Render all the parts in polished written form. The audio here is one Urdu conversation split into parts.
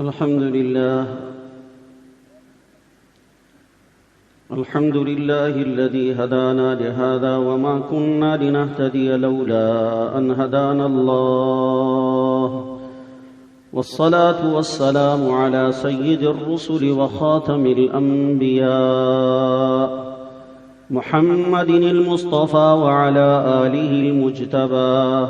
الحمد لله الذي هدانا لهذا وما كنا لنهتدي لولا أن هدانا الله والصلاة والسلام على سيد الرسل وخاتم الأنبياء محمد المصطفى وعلى آله المجتبى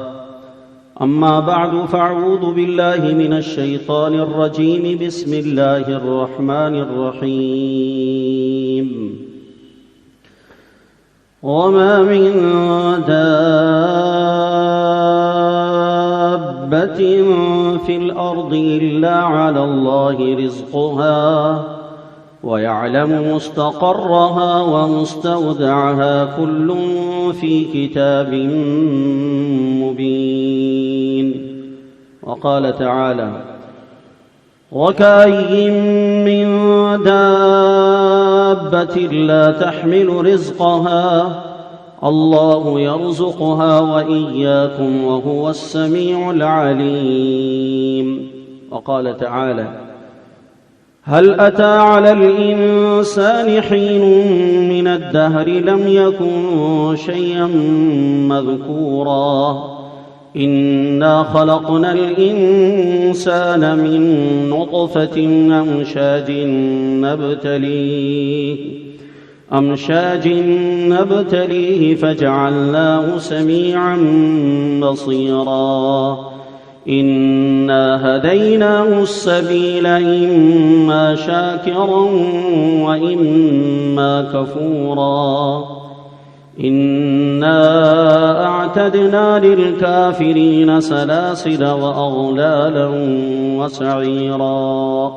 أما بعد فأعوذ بالله من الشيطان الرجيم بسم الله الرحمن الرحيم وما من دابة في الأرض إلا على الله رزقها ويعلم مستقرها ومستودعها كل في كتاب مبين وقال تعالى وكأي من دابة لا تحمل رزقها الله يرزقها وإياكم وهو السميع العليم وقال تعالى هل أتى على الإنسان حين من الدهر لم يكن شيئا مذكورا إنا خلقنا الإنسان من نطفة أمشاج نبتليه فجعلناه سميعا بصيرا إنا هديناه السبيل إما شاكرا وإما كفورا إنا أعتدنا للكافرين سلاسل وأغلالا وسعيرا.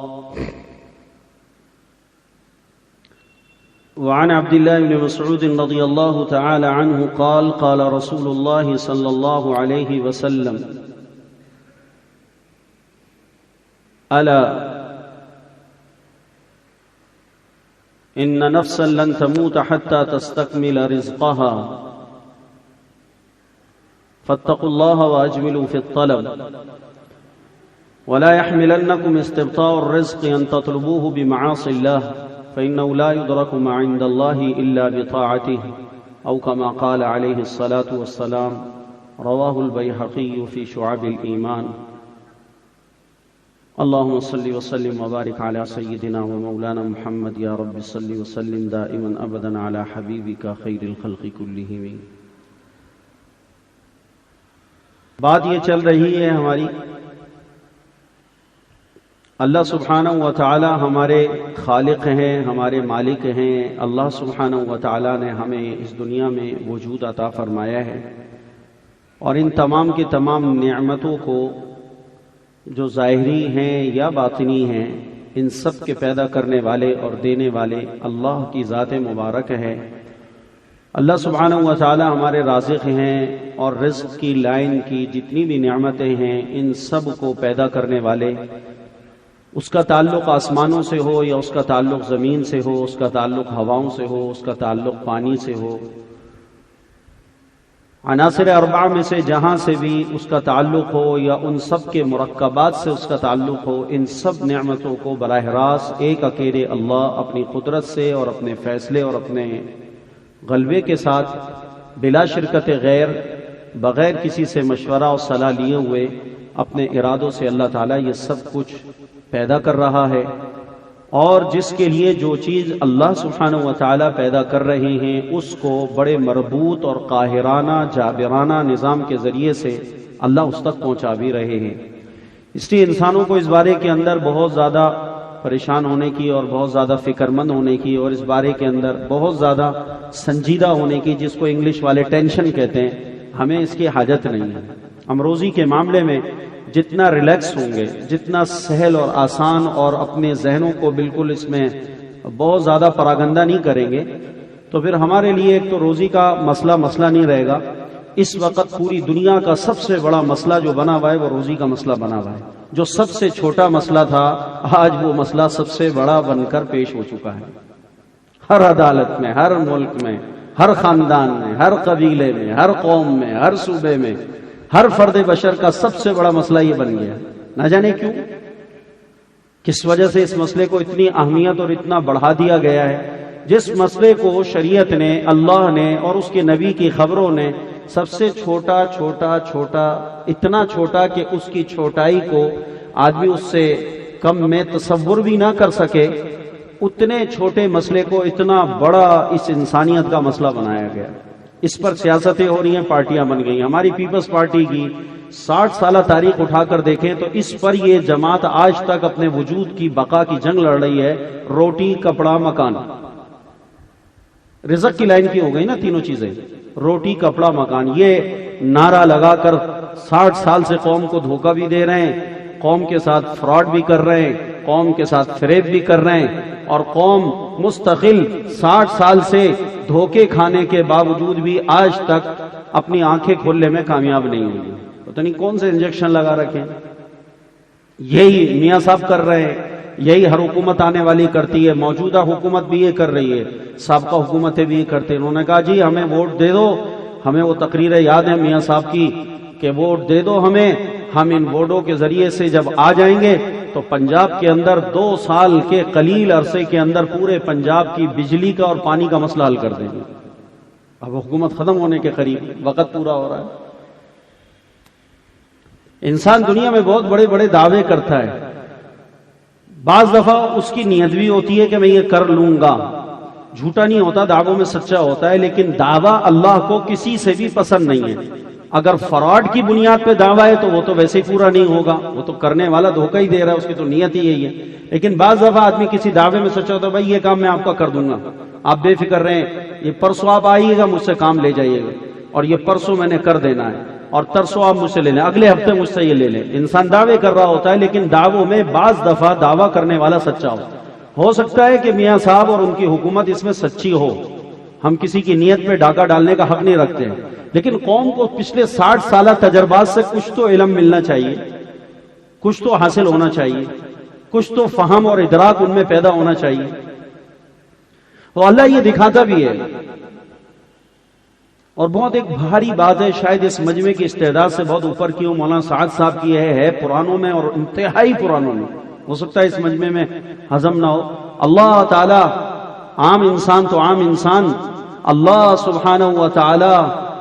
وعن عبد الله بن مسعود رضي الله تعالى عنه قال قال رسول الله صلى الله عليه وسلم ألا إن نفسا لن تموت حتى تستكمل رزقها فاتقوا الله وأجملوا في الطلب ولا يحملنكم استبطاء الرزق أن تطلبوه بمعاصي الله فإنه لا يدرك ما عند الله إلا بطاعته أو كما قال عليه الصلاة والسلام رواه البيهقي في شعب الإيمان. اللهم صل وسلم وبارك على سيدنا ومولانا محمد يا رب صل وسلم دائما ابدا على حبيبك خير الخلق كلهم. بات یہ چل رہی ہے ہماری اللہ سبحانہ و تعالی ہمارے خالق ہیں، ہمارے مالک ہیں. اللہ سبحانہ و تعالی نے ہمیں اس دنیا میں وجود عطا فرمایا ہے اور ان تمام کی تمام نعمتوں کو جو ظاہری ہیں یا باطنی ہیں ان سب کے پیدا کرنے والے اور دینے والے اللہ کی ذات مبارک ہے. اللہ سبحانہ و تعالی ہمارے رازق ہیں اور رزق کی لائن کی جتنی بھی نعمتیں ہیں ان سب کو پیدا کرنے والے. اس کا تعلق آسمانوں سے ہو یا اس کا تعلق زمین سے ہو، اس کا تعلق ہواؤں سے ہو، اس کا تعلق پانی سے ہو، عناصر اربعہ میں سے جہاں سے بھی اس کا تعلق ہو یا ان سب کے مرکبات سے اس کا تعلق ہو، ان سب نعمتوں کو براہ راست ایک اکیلے اللہ اپنی قدرت سے اور اپنے فیصلے اور اپنے غلبے کے ساتھ بلا شرکت غیر، بغیر کسی سے مشورہ اور صلاح لیے ہوئے اپنے ارادوں سے اللہ تعالیٰ یہ سب کچھ پیدا کر رہا ہے. اور جس کے لیے جو چیز اللہ سبحانہ و تعالیٰ پیدا کر رہے ہیں اس کو بڑے مربوط اور قاہرانہ جابرانہ نظام کے ذریعے سے اللہ اس تک پہنچا بھی رہے ہیں. اس لیے انسانوں کو اس بارے کے اندر بہت زیادہ پریشان ہونے کی اور بہت زیادہ فکر مند ہونے کی اور اس بارے کے اندر بہت زیادہ سنجیدہ ہونے کی، جس کو انگلش والے ٹینشن کہتے ہیں، ہمیں اس کی حاجت نہیں ہے. ہم روزی کے معاملے میں جتنا ریلیکس ہوں گے، جتنا سہل اور آسان اور اپنے ذہنوں کو بالکل اس میں بہت زیادہ پراگندہ نہیں کریں گے تو پھر ہمارے لیے ایک تو روزی کا مسئلہ نہیں رہے گا. اس وقت پوری دنیا کا سب سے بڑا مسئلہ جو بنا ہوا ہے وہ روزی کا مسئلہ بنا ہوا ہے. جو سب سے چھوٹا مسئلہ تھا آج وہ مسئلہ سب سے بڑا بن کر پیش ہو چکا ہے. ہر عدالت میں، ہر ملک میں، ہر خاندان میں، ہر قبیلے میں، ہر قوم میں، ہر صوبے میں، ہر فرد بشر کا سب سے بڑا مسئلہ یہ بن گیا. نہ جانے کیوں. کس وجہ سے اس مسئلے کو اتنی اہمیت اور اتنا بڑھا دیا گیا ہے؟ جس مسئلے کو شریعت نے، اللہ نے اور اس کے نبی کی خبروں نے سب سے چھوٹا چھوٹا چھوٹا، اتنا چھوٹا کہ اس کی چھوٹائی کو آدمی اس سے کم میں تصور بھی نہ کر سکے، اتنے چھوٹے مسئلے کو اتنا بڑا اس انسانیت کا مسئلہ بنایا گیا۔ اس پر سیاستیں ہو رہی ہیں، پارٹیاں بن گئی۔ ہماری پیپلز پارٹی کی 60 سالہ تاریخ اٹھا کر دیکھیں تو اس پر یہ جماعت آج تک اپنے وجود کی بقا کی جنگ لڑ رہی ہے۔ روٹی، کپڑا، مکان، رزق کی لائن کی ہو گئی نا تینوں چیزیں، روٹی، کپڑا، مکان، یہ نعرہ لگا کر 60 سال سے قوم کو دھوکہ بھی دے رہے ہیں، قوم کے ساتھ فراڈ بھی کر رہے ہیں، قوم کے ساتھ فریب بھی کر رہے ہیں، اور قوم مستقل 60 سال سے دھوکے کھانے کے باوجود بھی آج تک اپنی آنکھیں کھولنے میں کامیاب نہیں ہوئی۔ پتہ نہیں کون سے انجیکشن لگا رکھے ہیں۔ یہی میاں صاحب کر رہے ہیں، یہی ہر حکومت آنے والی کرتی ہے۔ موجودہ حکومت بھی یہ کر رہی ہے، سابقہ حکومتیں بھی یہ کرتے ہیں۔ انہوں نے کہا جی ہمیں ووٹ دے دو، ہمیں وہ تقریریں یاد ہیں میاں صاحب کی کہ ووٹ دے دو ہمیں، ہم ان ووٹوں کے ذریعے سے جب آ جائیں گے تو پنجاب کے اندر 2 سال کے قلیل عرصے کے اندر پورے پنجاب کی بجلی کا اور پانی کا مسئلہ حل کر دیں گے۔ اب حکومت ختم ہونے کے قریب، وقت پورا ہو رہا ہے۔ انسان دنیا میں بہت بڑے بڑے دعوے کرتا ہے، بعض دفعہ اس کی نیت بھی ہوتی ہے کہ میں یہ کر لوں گا، جھوٹا نہیں ہوتا، دعووں میں سچا ہوتا ہے، لیکن دعویٰ اللہ کو کسی سے بھی پسند نہیں ہے۔ اگر فراڈ کی بنیاد پہ دعویٰ ہے تو وہ تو ویسے ہی پورا نہیں ہوگا، وہ تو کرنے والا دھوکہ ہی دے رہا ہے، اس کی تو نیت ہی یہی ہے۔ لیکن بعض دفعہ آدمی کسی دعوے میں سچا ہوتا ہے، بھائی یہ کام میں آپ کا کر دوں گا، آپ بے فکر رہیں، یہ پرسوں آپ آئیے گا مجھ سے کام لے جائیے گا، اور یہ پرسوں میں نے کر دینا ہے، اور ترسوں آپ مجھ سے لے لیں، اگلے ہفتے مجھ سے یہ لے لیں۔ انسان دعوے کر رہا ہوتا ہے، لیکن دعووں میں بعض دفعہ دعویٰ کرنے والا سچا ہو سکتا ہے کہ میاں صاحب اور ان کی حکومت اس میں سچی ہو، ہم کسی کی نیت پہ ڈاکہ ڈالنے کا حق نہیں رکھتے ہیں، لیکن قوم کو پچھلے 60 سالہ تجربات سے کچھ تو علم ملنا چاہیے، کچھ تو حاصل ہونا چاہیے، کچھ تو فہم اور ادراک ان میں پیدا ہونا چاہیے۔ تو اللہ یہ دکھاتا بھی ہے، اور بہت ایک بھاری بات ہے، شاید اس مجمع کی استعداد سے بہت اوپر کی ہوں، مولانا سعد صاحب کی ہے پرانوں میں اور انتہائی پرانوں میں، ہو سکتا ہے اس مجمع میں ہضم نہ ہو۔ اللہ تعالی عام انسان تو عام انسان، اللہ سبحانہ و تعالی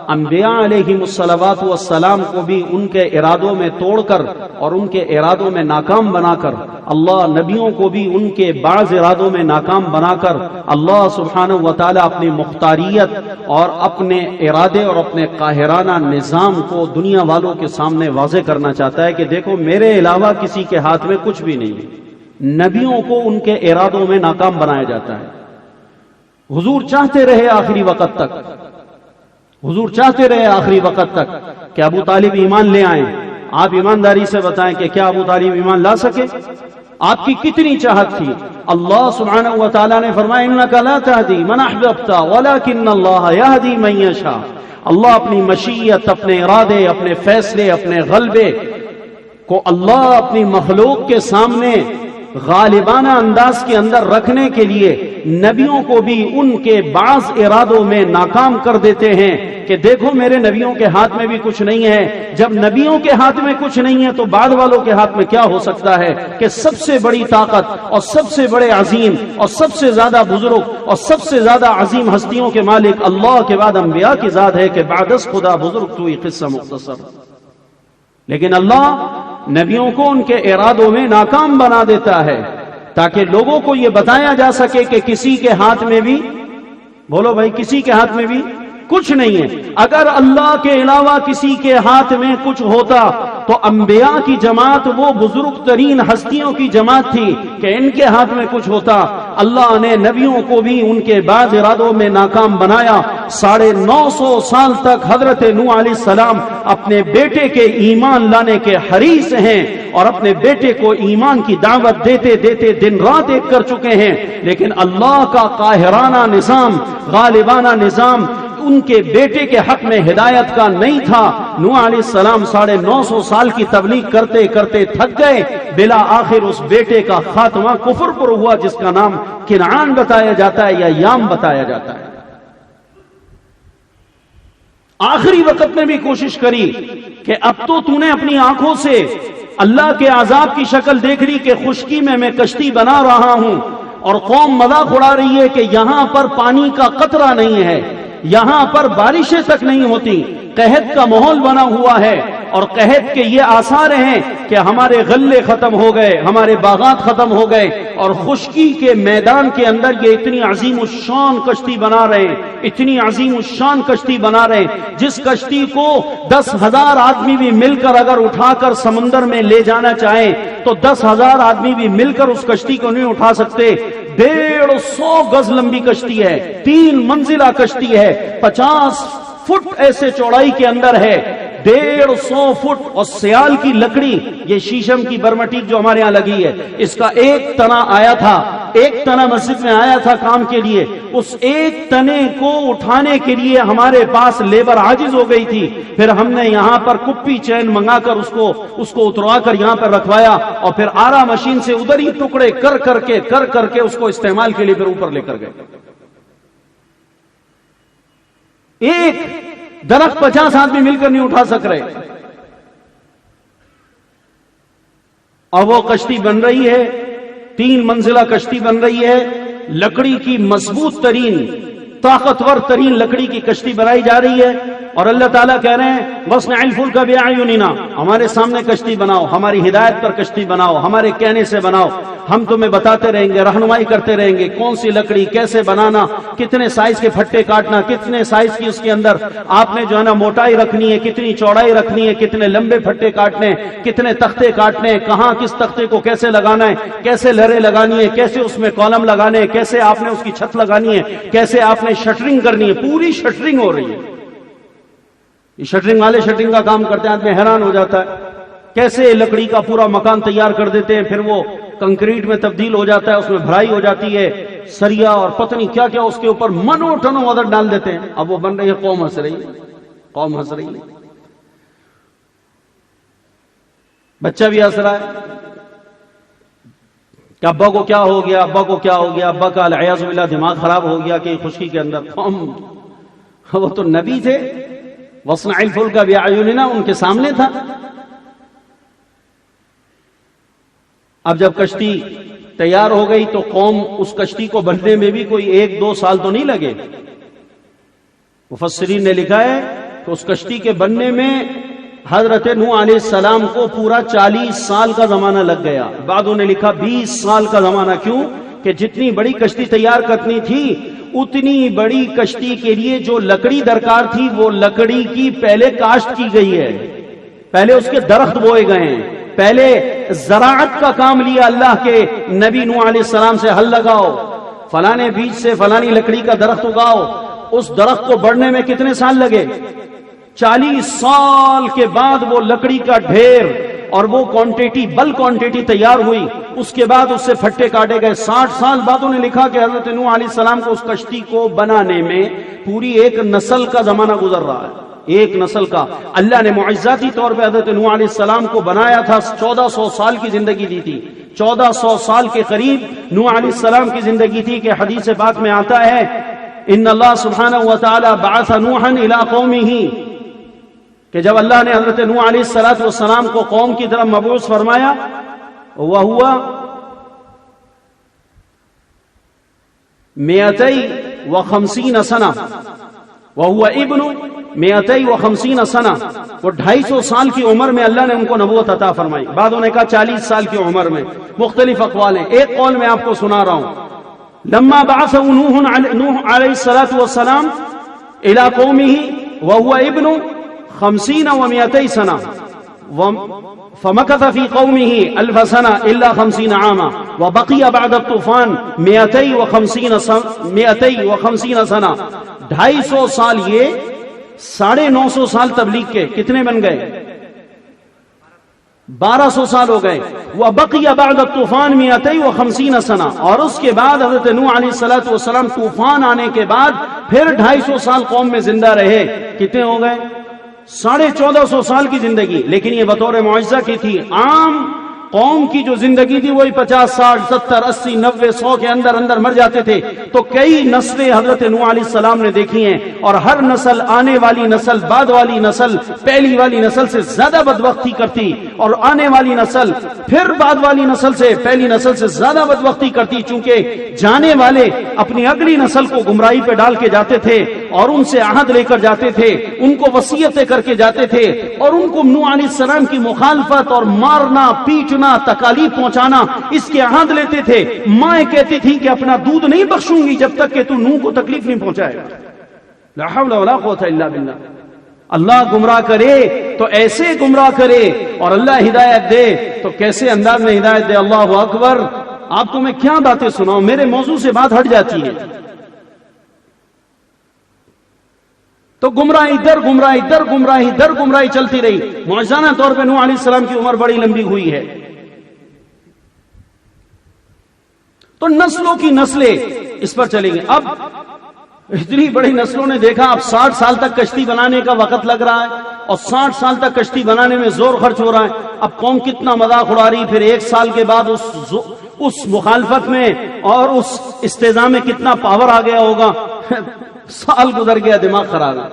انبیاء علیہم الصلوات والسلام کو بھی ان کے ارادوں میں توڑ کر اور ان کے ارادوں میں ناکام بنا کر، اللہ نبیوں کو بھی ان کے بعض ارادوں میں ناکام بنا کر، اللہ سبحانہ و تعالی اپنی مختاریت اور اپنے ارادے اور اپنے قاہرانہ نظام کو دنیا والوں کے سامنے واضح کرنا چاہتا ہے کہ دیکھو میرے علاوہ کسی کے ہاتھ میں کچھ بھی نہیں ہے۔ نبیوں کو ان کے ارادوں میں ناکام بنایا جاتا ہے۔ حضور چاہتے رہے آخری وقت تک، حضور چاہتے رہے آخری وقت تک کہ ابو طالب ایمان لے آئیں۔ آپ ایمانداری سے بتائیں کہ کیا ابو طالب ایمان لا سکے؟ آپ کی کتنی چاہت تھی؟ اللہ سبحانہ و تعالیٰ نے فرمایا انک لا تہدی من احببت ولکن اللہ یہدی من یشاء۔ اللہ اپنی مشیت، اپنے ارادے، اپنے فیصلے، اپنے غلبے کو اللہ اپنی مخلوق کے سامنے غالبانہ انداز کے اندر رکھنے کے لیے نبیوں کو بھی ان کے بعض ارادوں میں ناکام کر دیتے ہیں کہ دیکھو میرے نبیوں کے ہاتھ میں بھی کچھ نہیں ہے۔ جب نبیوں کے ہاتھ میں کچھ نہیں ہے تو بعد والوں کے ہاتھ میں کیا ہو سکتا ہے کہ سب سے بڑی طاقت اور سب سے بڑے عظیم اور سب سے زیادہ بزرگ اور سب سے زیادہ عظیم ہستیوں کے مالک اللہ کے بعد انبیاء کی ذات ہے کہ بعد از خدا بزرگ تو یہ قصہ مختصر۔ لیکن اللہ نبیوں کو ان کے ارادوں میں ناکام بنا دیتا ہے تاکہ لوگوں کو یہ بتایا جا سکے کہ کسی کے ہاتھ میں بھی، بولو بھائی، کسی کے ہاتھ میں بھی کچھ نہیں ہے۔ اگر اللہ کے علاوہ کسی کے ہاتھ میں کچھ ہوتا تو انبیاء کی جماعت وہ بزرگ ترین ہستیوں کی جماعت تھی کہ ان کے ہاتھ میں کچھ ہوتا۔ اللہ نے نبیوں کو بھی ان کے بعض ارادوں میں ناکام بنایا۔ 950 سال تک حضرت نوح علیہ السلام اپنے بیٹے کے ایمان لانے کے حریص ہیں اور اپنے بیٹے کو ایمان کی دعوت دیتے دیتے دن رات ایک کر چکے ہیں، لیکن اللہ کا قاہرانہ نظام، غالبانہ نظام ان کے بیٹے کے حق میں ہدایت کا نہیں تھا۔ نوح علیہ السلام 950 سال کی تبلیغ کرتے کرتے تھک گئے، بلا آخر اس بیٹے کا خاتمہ کفر پر ہوا جس کا نام کنعان بتایا جاتا ہے یا یام بتایا جاتا ہے۔ آخری وقت میں بھی کوشش کری کہ اب تو نے اپنی آنکھوں سے اللہ کے عذاب کی شکل دیکھ لی کہ خشکی میں کشتی بنا رہا ہوں اور قوم مذاق اڑا رہی ہے کہ یہاں پر پانی کا قطرہ نہیں ہے، یہاں پر بارشیں تک نہیں ہوتی، قحط کا ماحول بنا ہوا ہے، اور قحط کے یہ آثار ہیں کہ ہمارے غلے ختم ہو گئے، ہمارے باغات ختم ہو گئے، اور خشکی کے میدان کے اندر یہ اتنی عظیم الشان کشتی بنا رہے ہیں، اتنی عظیم الشان کشتی بنا رہے ہیں جس کشتی کو 10,000 آدمی بھی مل کر اگر اٹھا کر سمندر میں لے جانا چاہیں تو 10,000 آدمی بھی مل کر اس کشتی کو نہیں اٹھا سکتے۔ 150 گز لمبی کشتی ہے، 3 منزلہ کشتی ہے، 50 فٹ ایسے چوڑائی کے اندر ہے، 150 فٹ، اور سیال کی لکڑی، یہ شیشم کی برمٹیک جو ہمارے ہاں لگی ہے، اس کا ایک تنا آیا تھا، ایک تنا مسجد میں آیا تھا کام کے لیے، اس ایک تنے کو اٹھانے کے لیے ہمارے پاس لیبر عاجز ہو گئی تھی، پھر ہم نے یہاں پر کپی چین منگا کر اس کو اتروا کر یہاں پر رکھوایا، اور پھر آرا مشین سے ادھر ہی ٹکڑے کر کر کے اس کو استعمال کے لیے پھر اوپر لے کر گئے۔ ایک درخت 50 آدمی مل کر نہیں اٹھا سک رہے، اور وہ کشتی بن رہی ہے، 3 منزلہ کشتی بن رہی ہے، لکڑی کی مضبوط ترین طاقتور ترین لکڑی کی کشتی بنائی جا رہی ہے، اور اللہ تعالیٰ کہہ رہے ہیں وَاصْنَعِ الْفُلْكَ بِأَعْيُنِنَا، ہمارے سامنے کشتی بناؤ، ہماری ہدایت پر کشتی بناؤ، ہمارے کہنے سے بناؤ، ہم تمہیں بتاتے رہیں گے، رہنمائی کرتے رہیں گے، کون سی لکڑی کیسے بنانا، کتنے سائز کے پھٹے کاٹنا، کتنے سائز کی اس کے اندر آپ نے جو ہے نا موٹائی رکھنی ہے، کتنی چوڑائی رکھنی ہے، کتنے لمبے پھٹے کاٹنے، کتنے تختے کاٹنے ہیں، کہاں کس تختے کو کیسے لگانا ہے، کیسے لہریں لگانی ہے، کیسے اس میں کالم لگانے ہیں، کیسے آپ نے اس کی چھت لگانی ہے، کیسے آپ نے شٹرنگ کرنی ہے، پوری شٹرنگ ہو رہی ہے۔ یہ شٹرنگ والے شٹرنگ کا کام کرتے ہیں، آدمی حیران ہو جاتا ہے کیسے لکڑی کا پورا مکان تیار کر دیتے ہیں، پھر وہ کنکریٹ میں تبدیل ہو جاتا ہے، اس میں بھرائی ہو جاتی ہے، سریا اور پتنی کیا کیا اس کے اوپر منو ٹنو عدد ڈال دیتے ہیں، اب وہ بن رہی ہے، قوم ہنس رہی ہے، قوم ہنس رہی ہے، بچہ بھی ہنس رہا ہے کہ ابا کو کیا ہو گیا، ابا کو کیا ہو گیا، ابا کا العیاذ باللہ دماغ خراب ہو گیا کہ خشکی کے اندر۔ قوم، وہ تو نبی تھے، وَاصْنَعِ الْفُلْكَ بِأَعْيُنِنَا ان کے سامنے تھا۔ اب جب کشتی تیار ہو گئی تو قوم اس کشتی کو بننے میں بھی کوئی 1-2 سال تو نہیں لگے، مفسرین نے لکھا ہے کہ اس کشتی کے بننے میں حضرت نوح علیہ السلام کو پورا 40 سال کا زمانہ لگ گیا، بعضوں نے لکھا 20 سال کا زمانہ۔ کیوں کہ جتنی بڑی کشتی تیار کرنی تھی اتنی بڑی کشتی کے لیے جو لکڑی درکار تھی وہ لکڑی کی پہلے کاشت کی گئی ہے، پہلے اس کے درخت بوئے گئے ہیں، پہلے زراعت کا کام لیا اللہ کے نبی نوح علیہ السلام سے، ہل لگاؤ، فلانے بیج سے فلانی لکڑی کا درخت اگاؤ۔ اس درخت کو بڑھنے میں کتنے سال لگے؟ 40 سال کے بعد وہ لکڑی کا ڈھیر اور وہ کوانٹیٹی، بل کوانٹیٹی تیار ہوئی، اس کے بعد اس سے پھٹے کاٹے گئے۔ 60 سال بعد انہوں نے لکھا کہ حضرت نوح علیہ السلام کو اس کشتی کو بنانے میں پوری ایک نسل کا زمانہ گزر رہا ہے، ایک نسل کا۔ اللہ نے معجزاتی طور پہ حضرت نوح علیہ السلام کو بنایا تھا، 1400 سال کی زندگی دی تھی، 1400 سال کے قریب نوح علیہ السلام کی زندگی تھی، کہ حدیث پاک میں آتا ہے ان اللہ سبحانہ وتعالی بعث نوحا الی قومہ، کہ جب اللہ نے حضرت نوح علیہ السلام کو قوم کی طرف مبعوث فرمایا، وہو 250 سنہ، وہو ابن 250 سنہ، وہ 250 سال کی عمر میں اللہ نے ان کو نبوت عطا فرمائی۔ بعضوں نے کہا 40 سال کی عمر میں، مختلف اقوال ہیں، ایک قول میں آپ کو سنا رہا ہوں۔ لما بعث نوح علیہ السلام الى قومه وهو ابن 50 و200 سنة فمكث في قومه 1000 سنة إلا 50 عاما وبقي بعد الطوفان 250 سنة۔ 250 سال یہ 950 سال تبلیغ کے کتنے بن گئے؟ 1200 سال ہو گئے۔ وبقي بعد الطوفان 250 سنة، اور اس کے بعد حضرت نوح علیہ السلام طوفان آنے کے بعد پھر 250 سال قوم میں زندہ رہے۔ کتنے ہو گئے؟ 1450 سال کی زندگی، لیکن یہ بطور معجزہ کی تھی۔ عام قوم کی جو زندگی تھی وہی 50 60 70 80 90 100 کے اندر اندر مر جاتے تھے. تو کئی نسلیں حضرت نوح علیہ السلام نے دیکھی ہیں، اور ہر نسل آنے والی نسل بعد والی نسل پہلی والی نسل سے زیادہ بدبختی کرتی، اور آنے والی نسل پھر بعد والی نسل سے پہلی نسل سے زیادہ بدبختی کرتی، چونکہ جانے والے اپنی اگلی نسل کو گمراہی پہ ڈال کے جاتے تھے اور ان سے عہد لے کر جاتے تھے، ان کو وصیتیں کر کے جاتے تھے، اور ان کو نوح علیہ السلام کی مخالفت اور مارنا پیٹنا تکالیف پہنچانا اس کے عہد لیتے تھے. مائیں کہتی تھی کہ اپنا دودھ نہیں بخشوں گی جب تک کہ تو نوح کو تکلیف نہیں پہنچائے. لا حول ولا قوت الا باللہ. اللہ گمراہ کرے تو ایسے گمراہ کرے، اور اللہ ہدایت دے تو کیسے انداز میں ہدایت دے. اللہ اکبر. آپ کو میں کیا باتیں سناؤں، میرے موضوع سے بات ہٹ جاتی ہے. تو گمراہی در گمراہی در گمراہی در گمراہی چلتی رہی. معجزانہ طور پہ نوح علیہ السلام کی عمر بڑی لمبی ہوئی ہے. تو نسلوں کی نسلیں اس پر چلیں گے. اب اتنی بڑی نسلوں نے دیکھا اب 60 سال تک کشتی بنانے کا وقت لگ رہا ہے، اور 60 سال تک کشتی بنانے میں زور خرچ ہو رہا ہے. اب قوم کتنا مذاق اڑا رہی، پھر 1 سال کے بعد اس مخالفت میں اور اس استضاء میں کتنا پاور آ گیا ہوگا. سال گزر گیا، دماغ خراب ہے،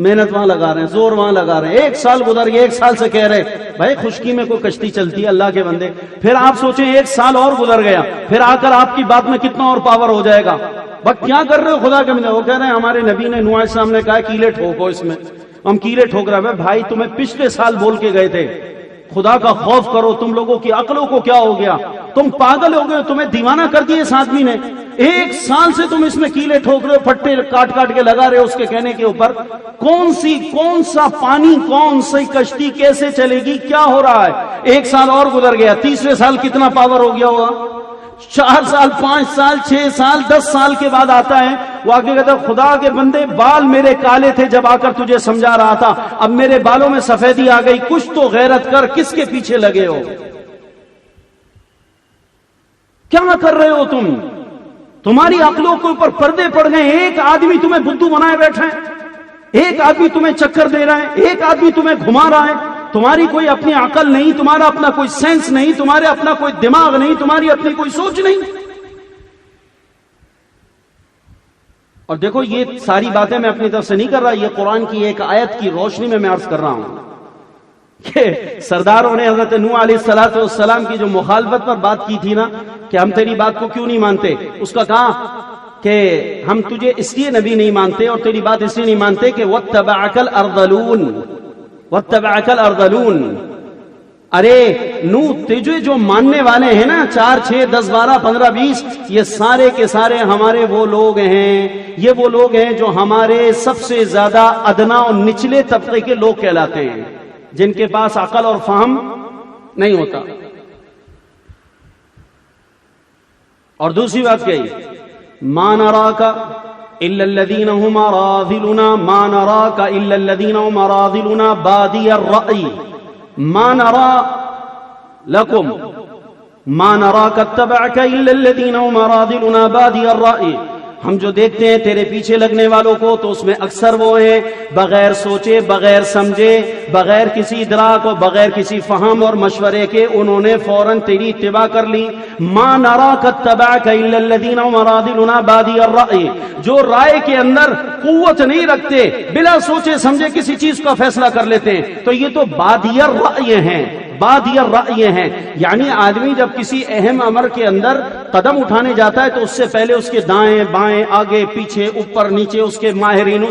محنت وہاں لگا رہے ہیں، زور وہاں لگا رہے ہیں. 1 سال گزر گیا، 1 سال سے کہہ رہے بھائی خشکی میں کوئی کشتی چلتی ہے اللہ کے بندے. پھر آپ سوچیں 1 سال اور گزر گیا، پھر آ کر آپ کی بات میں کتنا اور پاور ہو جائے گا. بس کیا کر رہے ہو خدا کے بندے؟ وہ کہہ رہے ہیں ہمارے نبی نے، نوح علیہ السلام نے کہا کیلے ٹھوکو اس میں. ہم کیلے ٹھوک رہے ہیں. بھائی تمہیں پچھلے سال بول کے گئے تھے خدا کا خوف کرو. تم لوگوں کی عقلوں کو کیا ہو گیا؟ تم پاگل ہو گئے، تمہیں دیوانہ کر دیے اس آدمی نے. 1 سال سے تم اس میں کیلے ٹھوک رہے ہو، پھٹے کاٹ کاٹ کے لگا رہے ہو اس کے کہنے کے اوپر. کون سا پانی، کون سی کشتی کیسے چلے گی، کیا ہو رہا ہے؟ 1 سال اور گزر گیا، تیسرے سال کتنا پاور ہو گیا ہوگا؟ 4 سال 5 سال 6 سال 10 سال کے بعد آتا ہے وہ آگے کہتا ہے خدا کے بندے بال میرے کالے تھے جب آ کر تجھے سمجھا رہا تھا، اب میرے بالوں میں سفیدی آ گئی، کچھ تو غیرت کر، کس کے پیچھے لگے ہو؟ کیا کر رہے ہو تم؟ تمہاری عقلوں کے اوپر پردے پڑ گئے. ایک آدمی تمہیں بدھو بنائے بیٹھا ہے، ایک آدمی تمہیں چکر دے رہا ہے، ایک آدمی تمہیں گھما رہا ہے. تمہاری کوئی اپنی عقل نہیں، تمہارا اپنا کوئی سینس نہیں، تمہارے اپنا کوئی دماغ نہیں، تمہاری اپنی کوئی سوچ نہیں. اور دیکھو یہ ساری باتیں میں اپنی طرف سے نہیں کر رہا، یہ قرآن کی ایک آیت کی روشنی میں عرض کر رہا ہوں کہ سرداروں نے حضرت نوح علیہ السلام کی جو مخالفت پر بات کی تھی نا کہ ہم تیری بات کو کیوں نہیں مانتے، اس کا کہا کہ ہم تجھے اس لیے نبی نہیں مانتے اور تیری بات اس لیے نہیں مانتے کہ وَاتَّبَعَكَ الْأَرْذَلُونَ وَاتَّبَعَكَ الْأَرْذَلُونَ. ارے نوح تجھے جو ماننے والے ہیں نا 4 6 10 12 15 20 یہ سارے کے سارے ہمارے وہ لوگ ہیں، یہ وہ لوگ ہیں جو ہمارے سب سے زیادہ ادنا اور نچلے طبقے کے لوگ کہلاتے ہیں، جن کے پاس عقل اور فہم نہیں ہوتا. اور دوسری بات کہی ما نراک الا الذين هم راذلنا ما نراك الا الذين هم راذلنا بادي الرأي ما نرى لكم ما نراك اتبعك الا الذين هم راذلنا بادي الرأي. ہم جو دیکھتے ہیں تیرے پیچھے لگنے والوں کو تو اس میں اکثر وہ ہیں بغیر سوچے، بغیر سمجھے، بغیر کسی ادراک اور بغیر کسی فہم اور مشورے کے انہوں نے فوراً تیری اتباع کر لی. ما نراک اتبعک الا الذین هم راذلنا بادی الرأی، جو رائے کے اندر قوت نہیں رکھتے، بلا سوچے سمجھے کسی چیز کا فیصلہ کر لیتے ہیں، تو یہ تو بادی الرأی ہیں، بادی الرأی ہیں. یعنی آدمی جب کسی اہم امر کے اندر قدم اٹھانے جاتا ہے تو اس سے پہلے اس کے دائیں بائیں آگے پیچھے اوپر نیچے اس کے ماہرین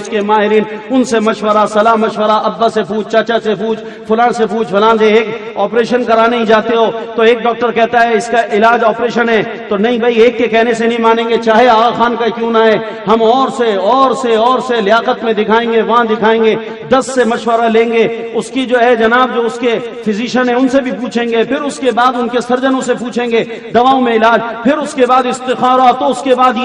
ان سے مشورہ، صلاح مشورہ، ابا سے پوچھ، چاچا سے پوچھ، فلاں سے پوچھ، فلاں سے. ایک آپریشن کرانے ہی جاتے ہو تو ایک ڈاکٹر کہتا ہے اس کا علاج آپریشن ہے، تو نہیں بھائی ایک کے کہنے سے نہیں مانیں گے، چاہے آغا خان کا کیوں نہ ہے، ہم اور سے لیاقت میں دکھائیں گے، وہاں دکھائیں گے، 10 سے مشورہ لیں گے، اس کی جو ہے جناب جو اس کے فزیشین ہے ان سے بھی پوچھیں گے، پھر اس کے بعد ان کے سرجنوں سے پوچھیں گے دواؤں میں علاج، پھر اس کے بعد استخارہ، تو اس کے بعد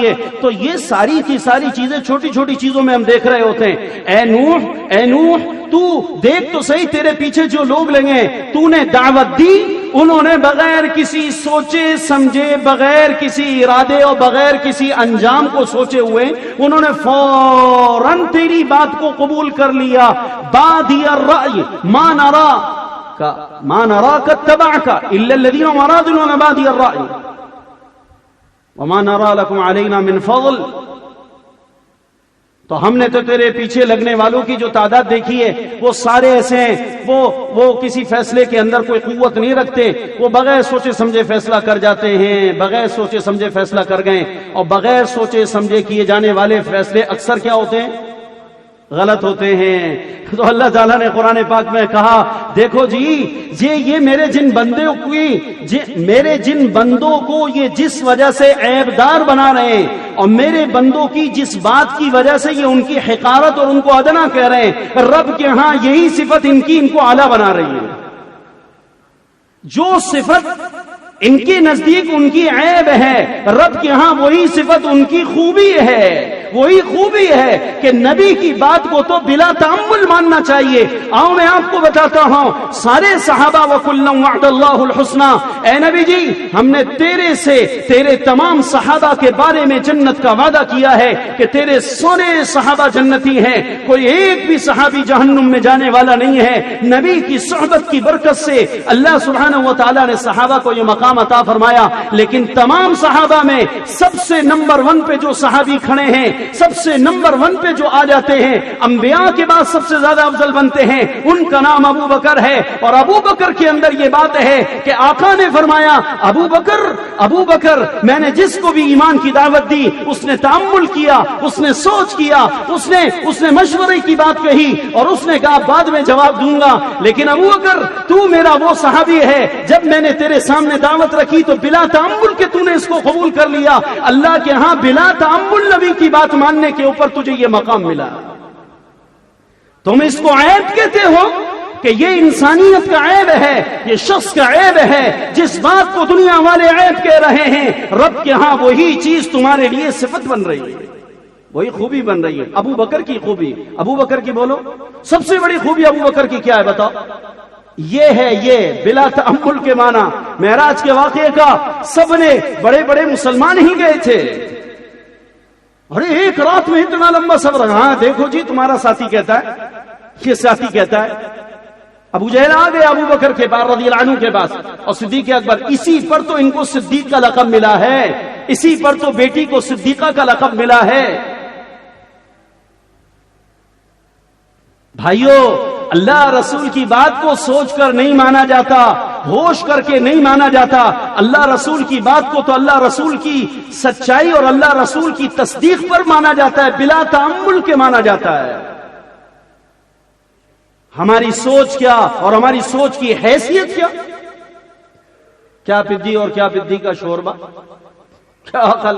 یہ ساری کی ساری چیزیں چھوٹی چھوٹی چیزوں میں ہم دیکھ رہے ہوتے ہیں. اے نوح تو دیکھ تو صحیح تیرے پیچھے جو لوگ لگے، تو نے دعوت دی، انہوں نے بغیر کسی سوچے سمجھے، بغیر کسی ارادے اور بغیر کسی انجام کو سوچے ہوئے انہوں نے فوراً تیری بات کو قبول کر لیا. بادی الرأی ما نرا ما نراك اتبعك الا الذين هم ارادوا بادي الرأي وما نرى لكم علينا من فضل. تو ہم نے تو تیرے پیچھے لگنے والوں کی جو تعداد دیکھی ہے وہ سارے ایسے ہیں، وہ کسی فیصلے کے اندر کوئی قوت نہیں رکھتے، وہ بغیر سوچے سمجھے فیصلہ کر جاتے ہیں، بغیر سوچے سمجھے فیصلہ کر گئے. اور بغیر سوچے سمجھے کیے جانے والے فیصلے اکثر کیا ہوتے ہیں؟ غلط ہوتے ہیں. تو اللہ تعالیٰ نے قرآن پاک میں کہا دیکھو جی یہ میرے جن بندوں کو یہ جس وجہ سے عیب دار بنا رہے ہیں اور میرے بندوں کی جس بات کی وجہ سے یہ ان کی حقارت اور ان کو ادنا کہہ رہے ہیں، رب کے ہاں یہی صفت ان کو اعلیٰ بنا رہی ہے. جو صفت ان کے نزدیک ان کی عیب ہے، رب کے ہاں وہی صفت ان کی خوبی ہے. وہی خوبی ہے کہ نبی کی بات کو تو بلا تأمل ماننا چاہیے. آؤ میں آپ کو بتاتا ہوں، سارے صحابہ وَكُلًّا وَعْدَ اللَّهُ الْحُسْنَى، اے نبی جی ہم نے تیرے تمام صحابہ کے بارے میں جنت کا وعدہ کیا ہے کہ تیرے سارے صحابہ جنتی ہیں، کوئی ایک بھی صحابی جہنم میں جانے والا نہیں ہے. نبی کی صحبت کی برکت سے اللہ سبحانہ و تعالیٰ نے صحابہ کو یہ مقام عطا فرمایا. لیکن تمام صحابہ میں سب سے نمبر 1 پہ جو صحابی کھڑے ہیں، سب سے نمبر 1 پہ جو آ جاتے ہیں، انبیاء کے بعد سب سے زیادہ افضل بنتے ہیں، ان کا نام ابو بکر ہے. اور ابو بکر کے اندر یہ بات ہے کہ آقا نے فرمایا ابو بکر میں نے جس کو بھی ایمان کی دعوت دی اس نے تأمل کیا، اس نے سوچ کیا، اس نے مشورے کی بات کہی اور اس نے کہا بعد میں جواب دوں گا. لیکن ابو بکر تو میرا وہ صحابی ہے جب میں نے تیرے سامنے دعوت رکھی تو بلا تأمل کہ تو نے اس کو قبول کر لیا. اللہ کے ہاں بلا تأمل نبی کی بات ماننے کے اوپر تجھے یہ مقام ملا. تم اس کو عیب کہتے ہو کہ یہ انسانیت کا عیب ہے، یہ شخص کا عیب ہے. جس بات کو دنیا والے عیب کہہ رہے ہیں، رب کے ہاں وہی چیز تمہارے لیے صفت بن رہی ہے، وہی خوبی بن رہی ہے. ابو بکر کی خوبی، ابو بکر کی بولو سب سے بڑی خوبی ابو بکر کی کیا ہے بتاؤ؟ یہ ہے یہ بلا تأمل کے معنی. معراج کے واقعے کا سب نے بڑے مسلمان ہی گئے تھے. ارے ایک رات میں اتنا لمبا سفر، ہاں دیکھو جی تمہارا ساتھی کہتا ہے، یہ ساتھی کہتا ہے. ابو جہل آ گئے ابو بکر کے پاس رضی اللہ عنہ کے پاس، اور صدیق اکبر، اسی پر تو ان کو صدیق کا لقب ملا ہے، اسی پر تو بیٹی کو صدیقہ کا لقب ملا ہے. بھائیو اللہ رسول کی بات کو سوچ کر نہیں مانا جاتا، ہوش کر کے نہیں مانا جاتا. اللہ رسول کی بات کو تو اللہ رسول کی سچائی اور اللہ رسول کی تصدیق پر مانا جاتا ہے، بلا تأمل کے مانا جاتا ہے. ہماری سوچ کیا اور ہماری سوچ کی حیثیت کیا پدی اور کیا پدی کا شوربہ، کیا عقل.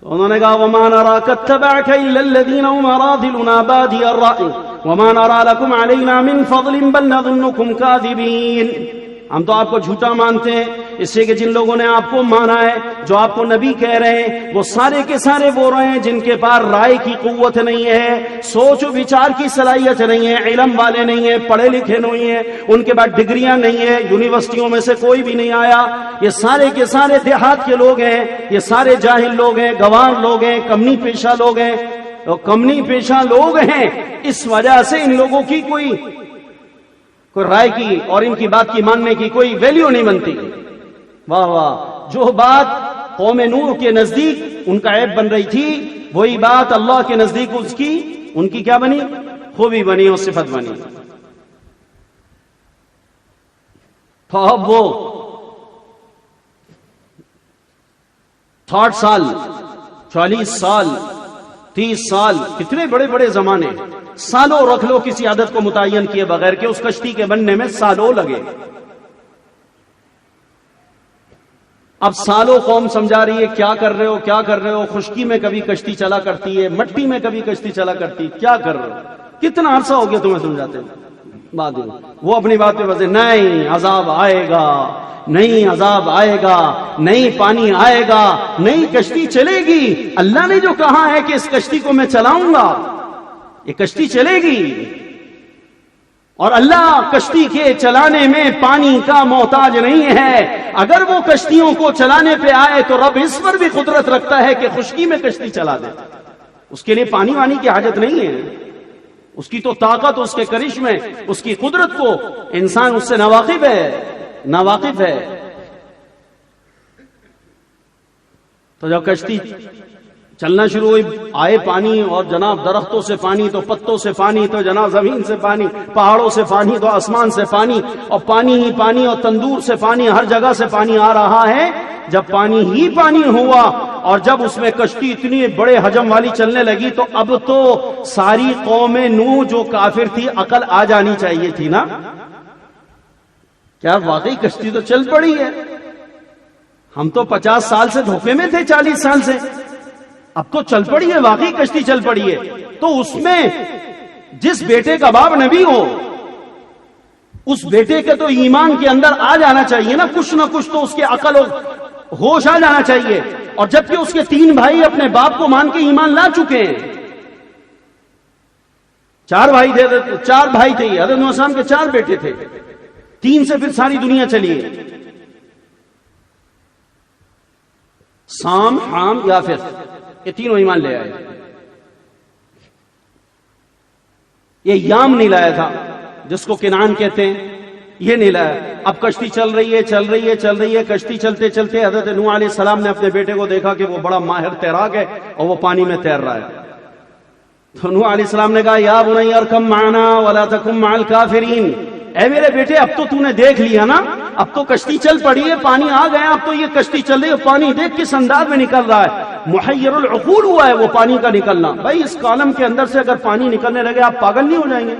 انہوں نے کہا وَمَا نَرَاكَ اتَّبَعَكَ إِلَّا الَّذِينَ هُمْ أَرَاذِلُنَا بَادِيَ الرَّأْيِ وَمَا نَرَىٰ لَكُمْ عَلَيْنَا مِنْ فَضْلٍ بَلْ نَظُنُّكُمْ كَاذِبِينَ. ہم تو آپ کو جھوٹا مانتے ہیں، اس سے کہ جن لوگوں نے آپ کو مانا ہے، جو آپ کو نبی کہہ رہے ہیں، وہ سارے کے سارے وہ رہے ہیں جن کے پاس رائے کی قوت نہیں ہے، سوچ و وچار کی صلاحیت نہیں ہے، علم والے نہیں ہیں، پڑھے لکھے نہیں ہیں، ان کے پاس ڈگریاں نہیں ہیں، یونیورسٹیوں میں سے کوئی بھی نہیں آیا. یہ سارے کے سارے دیہات کے لوگ ہیں، یہ سارے جاہل لوگ ہیں، گوار لوگ ہیں، کمنی پیشہ لوگ ہیں. کمنی پیشہ لوگ ہیں، اس وجہ سے ان لوگوں کی کوئی رائے کی اور ان کی بات کی ماننے کی کوئی ویلیو نہیں بنتی. واہ واہ، جو بات قوم نوح کے نزدیک ان کا عیب بن رہی تھی، وہی بات اللہ کے نزدیک ان کی کیا بنی؟ خوبی بنی اور صفت بنی. تو اب وہ 60 سال 40 سال 30 سال، کتنے بڑے زمانے، سالوں رکھ لو کسی عدد کو متعین کیے بغیر کہ اس کشتی کے بننے میں سالوں لگے. اب سالوں قوم سمجھا رہی ہے کیا کر رہے ہو. خشکی میں کبھی کشتی چلا کرتی ہے، مٹی میں کبھی کشتی چلا کرتی، کیا کر رہے ہو؟ کتنا عرصہ ہو گیا تمہیں سمجھاتے بات. وہ اپنی بات پہ وجہ نہیں عذاب آئے گا، نہیں عذاب آئے گا، نہیں پانی آئے گا، نہیں کشتی چلے گی. اللہ نے جو کہا ہے کہ اس کشتی کو میں چلاؤں گا، یہ کشتی چلے گی. اور اللہ کشتی کے چلانے میں پانی کا محتاج نہیں ہے. اگر وہ کشتیوں کو چلانے پہ آئے تو رب اس پر بھی قدرت رکھتا ہے کہ خشکی میں کشتی چلا دے. اس کے لیے پانی وانی کی حاجت نہیں ہے. اس کی تو طاقت، اس کے کرشمے، اس کی قدرت کو انسان اس سے ناواقف ہے. تو جب کشتی چلنا شروع ہوئی، آئے پانی، اور جناب درختوں سے پانی، تو پتوں سے پانی، تو جناب زمین سے پانی، پہاڑوں سے پانی، تو آسمان سے پانی، اور پانی ہی پانی، اور تندور سے پانی، ہر جگہ سے پانی آ رہا ہے. جب پانی ہی پانی ہوا اور جب اس میں کشتی اتنی بڑے حجم والی چلنے لگی، تو اب تو ساری قوم نوح جو کافر تھی عقل آ جانی چاہیے تھی نا. کیا واقعی کشتی تو چل پڑی ہے؟ ہم تو 50 سال سے دھوکے میں تھے، 40 سال سے، اب تو چل پڑی ہے، واقعی کشتی چل پڑی ہے. تو اس میں جس بیٹے کا باپ نبی ہو، اس بیٹے کے تو ایمان کے اندر آ جانا چاہیے نا کچھ تو اس کے عقل و ہوش آ جانا چاہیے. اور جبکہ اس کے 3 بھائی اپنے باپ کو مان کے ایمان لا چکے ہیں. 4 بھائی تھے، حضرت نوح علیہ السلام کے 4 بیٹے تھے، 3 سے پھر ساری دنیا چلی ہے. سام، حام، یافث، یہ تینوں ایمان لے آئے. یہ یام نہیں لایا تھا جس کو کنعان کہتے ہیں، یہ نہیں لایا. اب کشتی چل رہی ہے. کشتی چلتے چلتے حضرت نوح علیہ السلام نے اپنے بیٹے کو دیکھا کہ وہ بڑا ماہر تیراک ہے اور وہ پانی میں تیر رہا ہے. تو نوح علیہ السلام نے کہا یا بنی ارکم معنا ولا تکن مع الکافرین، اے میرے بیٹے اب تو نے دیکھ لیا نا، اب تو کشتی چل پڑی ہے، پانی آ گیا، اب تو یہ کشتی چل رہی ہے، پانی دیکھ کس انداز میں نکل رہا ہے، محیر العقول ہوا ہے وہ پانی کا نکلنا. بھائی اس کالم کے اندر سے اگر پانی نکلنے لگے آپ پاگل نہیں ہو جائیں گے؟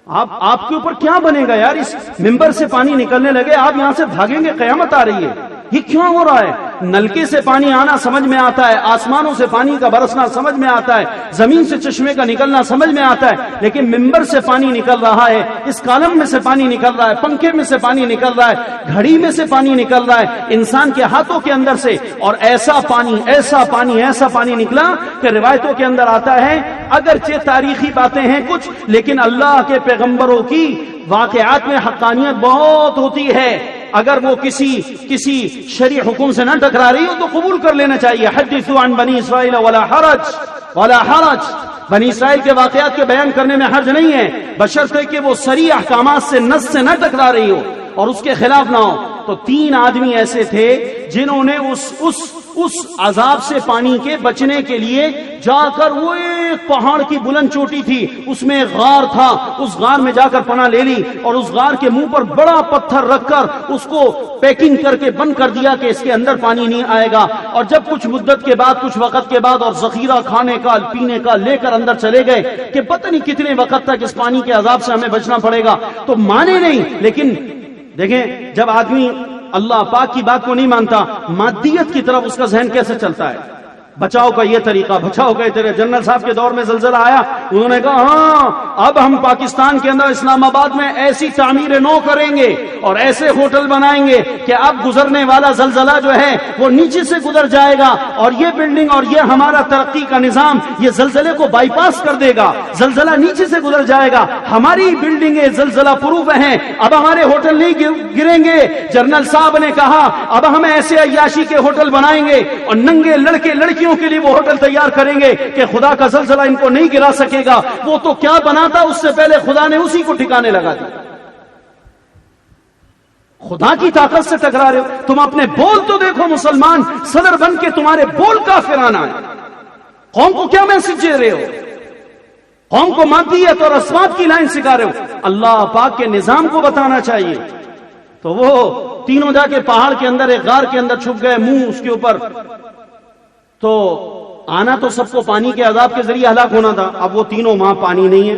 آپ کے اوپر کیا بنے گا یار؟ اس ممبر سے پانی نکلنے لگے، آپ یہاں سے بھاگیں گے، قیامت آ رہی ہے. یہ کیوں ہو رہا ہے؟ نلکے سے پانی آنا سمجھ میں آتا ہے، آسمانوں سے پانی کا برسنا سمجھ میں آتا ہے، زمین سے چشمے کا نکلنا سمجھ میں آتا ہے، لیکن ممبر سے پانی نکل رہا ہے، اس کالم میں سے پانی نکل رہا ہے، پنکھے میں سے پانی نکل رہا ہے، گھڑی میں سے پانی نکل رہا ہے، انسان کے ہاتھوں کے اندر سے، اور ایسا پانی نکلا کہ روایتوں کے اندر آتا ہے، اگرچہ تاریخی باتیں ہیں کچھ، لیکن اللہ کے پیغمبروں کی واقعات میں حقانیت بہت ہوتی ہے. اگر وہ کسی شرعی حکم سے نہ ٹکرا رہی ہو تو قبول کر لینا چاہیے. حدثوا عن بنی اسرائیل ولا حرج. بنی اسرائیل کے واقعات کے بیان کرنے میں حرج نہیں ہے، بشرطے کہ وہ صریح احکامات سے نص سے نہ ٹکرا رہی ہو اور اس کے خلاف نہ ہو. تو 3 آدمی ایسے تھے جنہوں نے اس عذاب سے پانی کے بچنے کے لیے جا کر، وہ ایک پہاڑ کی بلند چوٹی تھی، اس میں ایک غار تھا، اس غار میں جا کر پناہ لے لی، اور اس غار کے منہ پر بڑا پتھر رکھ کر اس کو پیکنگ کر کے بند کر دیا کہ اس کے اندر پانی نہیں آئے گا. اور جب کچھ مدت کے بعد، کچھ وقت کے بعد، اور ذخیرہ کھانے کا پینے کا لے کر اندر چلے گئے کہ پتہ نہیں کتنے وقت تک اس پانی کے عذاب سے ہمیں بچنا پڑے گا، تو مانے نہیں. لیکن دیکھیں جب آدمی اللہ پاک کی بات کو نہیں مانتا، مادیت کی طرف اس کا ذہن کیسے چلتا ہے. بچاؤ کا یہ طریقہ، بچاؤ کا یہ طریقہ. جنرل صاحب کے دور میں زلزلہ آیا، انہوں نے کہا ہاں اب ہم پاکستان کے اندر اسلام آباد میں ایسی تعمیر نو کریں گے اور ایسے ہوٹل بنائیں گے کہ اب گزرنے والا زلزلہ جو ہے وہ نیچے سے گزر جائے گا، اور یہ بلڈنگ اور یہ ہمارا ترقی کا نظام یہ زلزلے کو بائی پاس کر دے گا، زلزلہ نیچے سے گزر جائے گا، ہماری بلڈنگیں زلزلہ پروف ہیں، اب ہمارے ہوٹل نہیں گریں گے. جنرل صاحب نے کہا اب ہم ایسے عیاشی کے ہوٹل بنائیں گے اور ننگے لڑکے لڑکیوں کے لیے وہ ہوٹل تیار کریں گے کہ خدا کا زلزلہ ان کو نہیں گرا سکے گا. وہ تو کیا بناتا، اس سے پہلے خدا نے اسی کو ٹھکانے لگا دیا. خدا کی طاقت سے ٹکرا رہے ہو تم. اپنے بول تو دیکھو، مسلمان صدر بن کے تمہارے بول کافرانہ ہے. قوم کو کیا میسج دے رہے ہو؟ قوم کو مادیت اور اسباب کی لائن سکھا رہے ہو. اللہ پاک کے نظام کو بتانا چاہیے. تو وہ تینوں جا کے پہاڑ کے اندر ایک غار کے اندر چھپ گئے، منہ اس کے اوپر. تو آنا تو سب کو پانی کے عذاب کے ذریعے ہلاک ہونا تھا. اب وہ تینوں وہاں پانی نہیں ہے،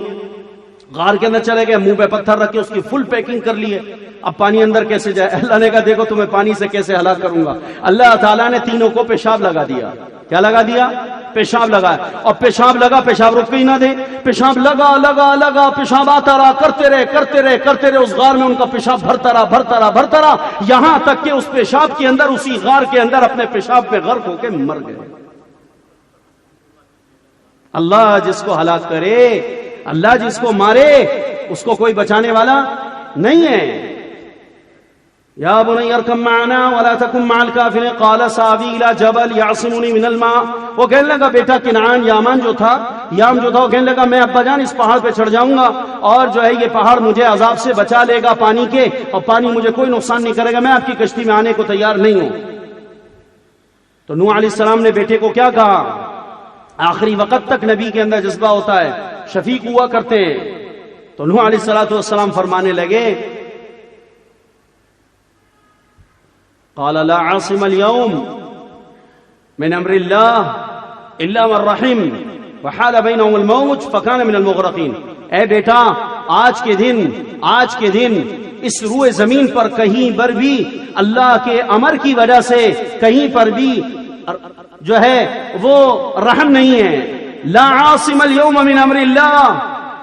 غار کے اندر چلے گئے، منہ پہ پتھر رکھ کے اس کی فل پیکنگ کر لی ہے. اب پانی اندر کیسے جائے؟ اللہ نے کہا دیکھو تمہیں پانی سے کیسے ہلاک کروں گا. اللہ تعالیٰ نے تینوں کو پیشاب لگا دیا. کیا لگا دیا؟ پیشاب لگا. اور پیشاب لگا، پیشاب رک ہی نہ دے. پیشاب لگا، پیشاب آتا رہا، کرتے رہے. اس غار میں ان کا پیشاب بھرتا رہا، یہاں تک کہ اس پیشاب کے اندر، اسی غار کے اندر اپنے پیشاب پہ غرق ہو کے مر گئے. اللہ جس کو ہلاک کرے، اللہ جس کو مارے، اس کو کوئی بچانے والا نہیں ہے. یا بنی ارکم معنا ولا تکن مع الکافرین قال ساوی الی جبل یعصمنی من الماء. وہ کہنے لگا بیٹا کنعان یامن جو تھا یام جو تھا وہ کہنے لگا میں ابا جان اس پہاڑ پہ چڑھ جاؤں گا اور جو ہے یہ پہاڑ مجھے عذاب سے بچا لے گا پانی کے، اور پانی مجھے کوئی نقصان نہیں کرے گا، میں آپ کی کشتی میں آنے کو تیار نہیں ہوں۔ تو نوح علیہ السلام نے بیٹے کو کیا کہا؟ آخری وقت تک نبی کے اندر جذبہ ہوتا ہے، شفیق ہوا کرتے ہیں۔ تو نوح علیہ السلام فرمانے لگے قال لا عاصم اليوم من امر اللہ الا من رحم وحال بینہم الموج فکان من المغرقین۔ اے بیٹا آج کے دن اس روئے زمین پر کہیں پر بھی اللہ کے امر کی وجہ سے کہیں پر بھی جو ہے وہ رحم نہیں ہے۔ لا عاصم اليوم من امر اللہ،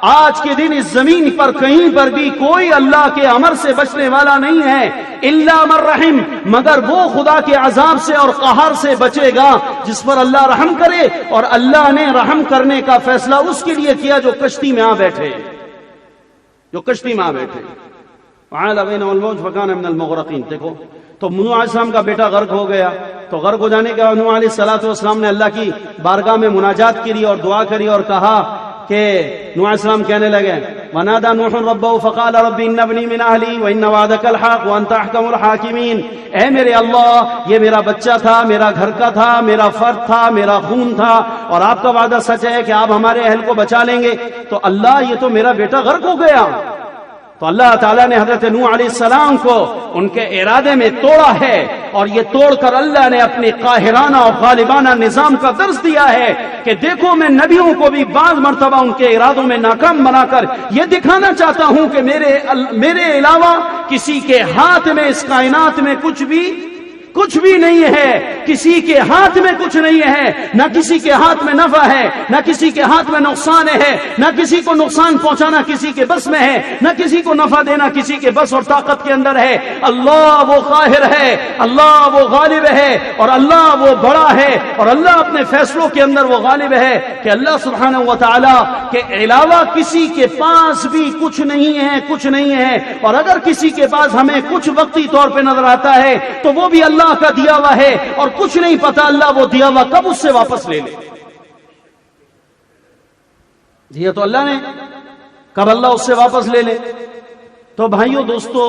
آج کے دن اس زمین پر کہیں پر بھی کوئی اللہ کے امر سے بچنے والا نہیں ہے، الا من رحم، مگر وہ خدا کے عذاب سے اور قہر سے بچے گا جس پر اللہ رحم کرے، اور اللہ نے رحم کرنے کا فیصلہ اس کے لیے کیا جو کشتی میں آ بیٹھے، وعال بینہم الموج فکان من المغرقین۔ دیکھو تو نوح علیہ السلام کا بیٹا غرق ہو گیا، تو غرق ہو جانے کے بعد نوح علیہ السلام نے اللہ کی بارگاہ میں مناجات کی اور دعا کری اور کہا کہ نوح علیہ السلام کہنے لگے وَنَادَى نُوحٌ رَبَّهُ فَقَالَ رَبِّ إِنَّ ابْنِي مِنْ أَهْلِي وَإِنَّ وَعْدَكَ الْحَقُّ وَأَنْتَ أَحْكَمُ الْحَاكِمِينَ۔ اے میرے اللہ، یہ میرا بچہ تھا، میرا گھر کا تھا، میرا فرد تھا، میرا خون تھا، اور آپ کا وعدہ سچ ہے کہ آپ ہمارے اہل کو بچا لیں گے۔ تو اللہ یہ تو میرا بیٹا غرق ہو گیا۔ تو اللہ تعالیٰ نے حضرت نوح علیہ السلام کو ان کے ارادے میں توڑا ہے، اور یہ توڑ کر اللہ نے اپنے قاہرانہ اور غالبانہ نظام کا درس دیا ہے کہ دیکھو میں نبیوں کو بھی بعض مرتبہ ان کے ارادوں میں ناکام بنا کر یہ دکھانا چاہتا ہوں کہ میرے علاوہ کسی کے ہاتھ میں اس کائنات میں کچھ بھی نہیں ہے، کسی کے ہاتھ میں کچھ نہیں ہے، نہ کسی کے ہاتھ میں نفع ہے، نہ کسی کے ہاتھ میں نقصان ہے، نہ کسی کو نقصان پہنچانا کسی کے بس میں ہے، نہ کسی کو نفع دینا کسی کے بس اور طاقت کے اندر ہے۔ اللہ وہ قاہر ہے، اللہ وہ غالب ہے، اور اللہ وہ بڑا ہے، اور اللہ اپنے فیصلوں کے اندر وہ غالب ہے کہ اللہ سبحانہ و تعالی کے علاوہ کسی کے پاس بھی کچھ نہیں ہے، اور اگر کسی کے پاس ہمیں کچھ وقتی طور پہ نظر آتا ہے تو وہ بھی اللہ کا دیا ہوا ہے، اور کچھ نہیں پتا اللہ وہ دیا ہوا کب اس سے واپس لے لے۔ دیا تو اللہ نے، کب اللہ اس سے واپس لے لے۔ تو بھائیوں دوستو،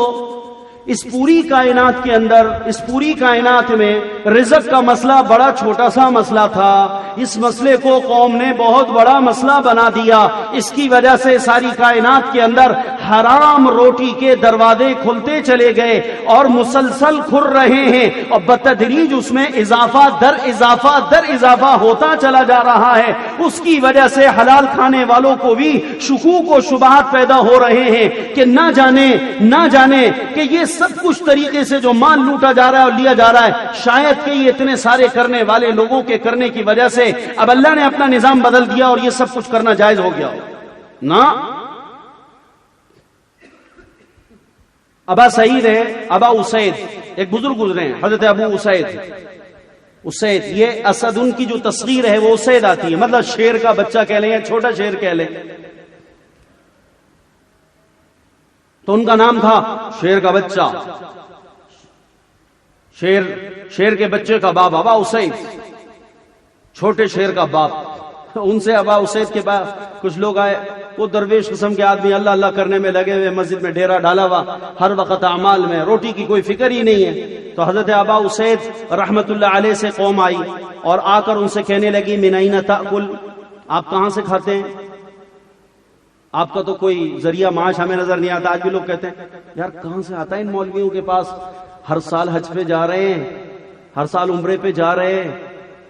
اس پوری کائنات کے اندر، اس پوری کائنات میں رزق کا مسئلہ بڑا چھوٹا سا مسئلہ تھا، اس مسئلے کو قوم نے بہت بڑا مسئلہ بنا دیا۔ اس کی وجہ سے ساری کائنات کے اندر حرام روٹی کے دروازے کھلتے چلے گئے اور مسلسل کھل رہے ہیں، اور بتدریج اس میں اضافہ در اضافہ ہوتا چلا جا رہا ہے۔ اس کی وجہ سے حلال کھانے والوں کو بھی شکوک و شبہات پیدا ہو رہے ہیں کہ نہ جانے کہ یہ سب کچھ طریقے سے جو مال لوٹا جا رہا ہے اور لیا جا رہا ہے، شاید کہ یہ اتنے سارے کرنے والے لوگوں کے کرنے کی وجہ سے اب اللہ نے اپنا نظام بدل دیا اور یہ سب کچھ کرنا جائز ہو گیا ہو۔ نہ ابا سعید ہے، ابا اسید، ایک بزرگ گزرے ہیں حضرت ابو اسید، یہ اسد ان کی جو تصغیر ہے وہ اسید آتی ہے، مطلب شیر کا بچہ کہہ لیں یا چھوٹا شیر کہہ لیں، تو ان کا نام تھا شیر کا بچہ، شیر کے بچے کا باپ ابا اسید، چھوٹے شیر کا باپ۔ ان سے ابا اسید کے بعد کچھ لوگ آئے، وہ درویش قسم کے آدمی، اللہ اللہ کرنے میں لگے ہوئے، مسجد میں ڈیرا ڈالا ہوا، ہر وقت اعمال میں، روٹی کی کوئی فکر ہی نہیں ہے۔ تو حضرت ابا اسید رحمت اللہ علیہ سے قوم آئی اور آ کر ان سے کہنے لگی من این تأکل، آپ کہاں سے کھاتے ہیں؟ آپ کا تو کوئی ذریعہ معاش ہمیں نظر نہیں آتا۔ آج بھی لوگ کہتے ہیں یار کہاں سے آتا ہے ان مولویوں کے پاس، ہر سال حج پہ جا رہے ہیں، ہر سال عمرے پہ جا رہے ہیں،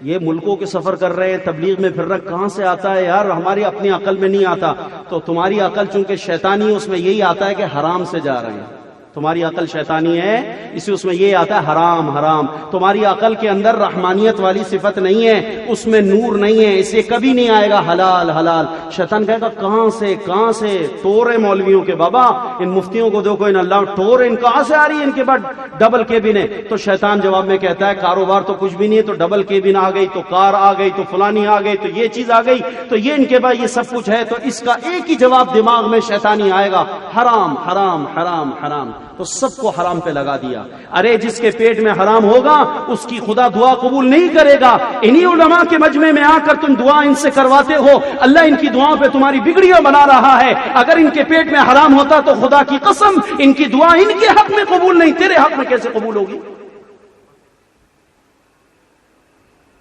یہ ملکوں کے سفر کر رہے ہیں، تبلیغ میں پھر رہا، کہاں سے آتا ہے یار؟ ہماری اپنی عقل میں نہیں آتا۔ تو تمہاری عقل چونکہ شیطانی ہے، اس میں یہی آتا ہے کہ حرام سے جا رہے ہیں۔ تمہاری عقل شیطانی ہے، اسی اس میں یہ آتا ہے حرام۔ تمہاری عقل کے اندر رحمانیت والی صفت نہیں ہے، اس میں نور نہیں ہے، اسے کبھی نہیں آئے گا حلال۔ شیطان کہے گا کہاں سے ٹور ہے مولویوں کے، بابا ان مفتیوں کو دیکھو، ان اللہ ٹور ان کہاں سے آ رہی ہے، ان کے بعد ڈبل کیبن ہے۔ تو شیطان جواب میں کہتا ہے کاروبار تو کچھ بھی نہیں ہے، تو ڈبل کیبن آ گئی، تو کار آ گئی، تو فلانی آ گئی، تو یہ چیز آ گئی، تو یہ ان کے بعد یہ سب کچھ ہے۔ تو اس کا ایک ہی جواب دماغ میں شیطانی آئے گا، حرام۔ تو سب کو حرام پہ لگا دیا۔ ارے جس کے پیٹ میں حرام ہوگا اس کی خدا دعا قبول نہیں کرے گا۔ انہی علماء علماء کے مجمع میں آ کر تم دعا ان سے کرواتے ہو، اللہ ان کی دعاؤں پہ تمہاری بگڑیاں بنا رہا ہے. اگر ان کے پیٹ میں حرام ہوتا تو خدا کی قسم ان کی دعا ان کے حق میں قبول نہیں، تیرے حق میں کیسے قبول ہوگی؟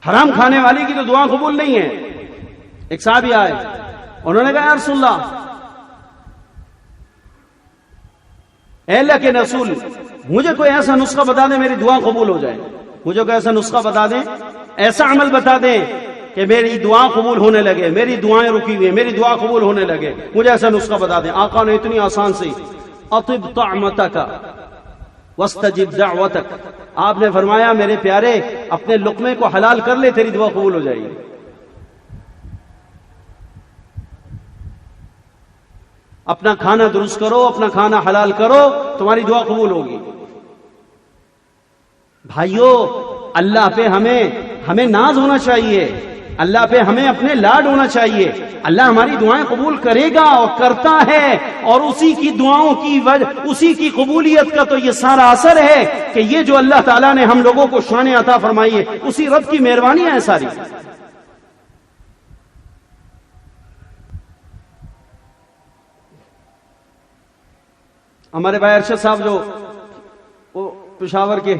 حرام کھانے والی کی تو دعا قبول نہیں ہے. ایک صحابی آئے، انہوں نے کہا یا رسول اللہ، اے اللہ کے رسول، مجھے کوئی ایسا نسخہ بتا دیں میری دعا قبول ہو جائے. مجھے کوئی ایسا نسخہ بتا دیں، ایسا عمل بتا دیں کہ میری دعا قبول ہونے لگے، میری دعائیں رکی ہوئی ہیں، میری دعا قبول ہونے لگے. مجھے ایسا نسخہ بتا دیں. آقا نے اتنی آسان سی اطب طعمتک واستجب دعوتک، آپ نے فرمایا میرے پیارے اپنے لقمے کو حلال کر لے، تیری دعا قبول ہو جائے گی. اپنا کھانا درست کرو، اپنا کھانا حلال کرو، تمہاری دعا قبول ہوگی. بھائیو، اللہ پہ ہمیں ناز ہونا چاہیے، اللہ پہ ہمیں اپنے لاڈ ہونا چاہیے. اللہ ہماری دعائیں قبول کرے گا اور کرتا ہے، اور اسی کی دعاؤں کی وجہ، اسی کی قبولیت کا تو یہ سارا اثر ہے کہ یہ جو اللہ تعالیٰ نے ہم لوگوں کو شان عطا فرمائی ہے، اسی رب کی مہربانیاں ہیں ساری. ہمارے بھائی ارشد صاحب جو وہ پشاور کے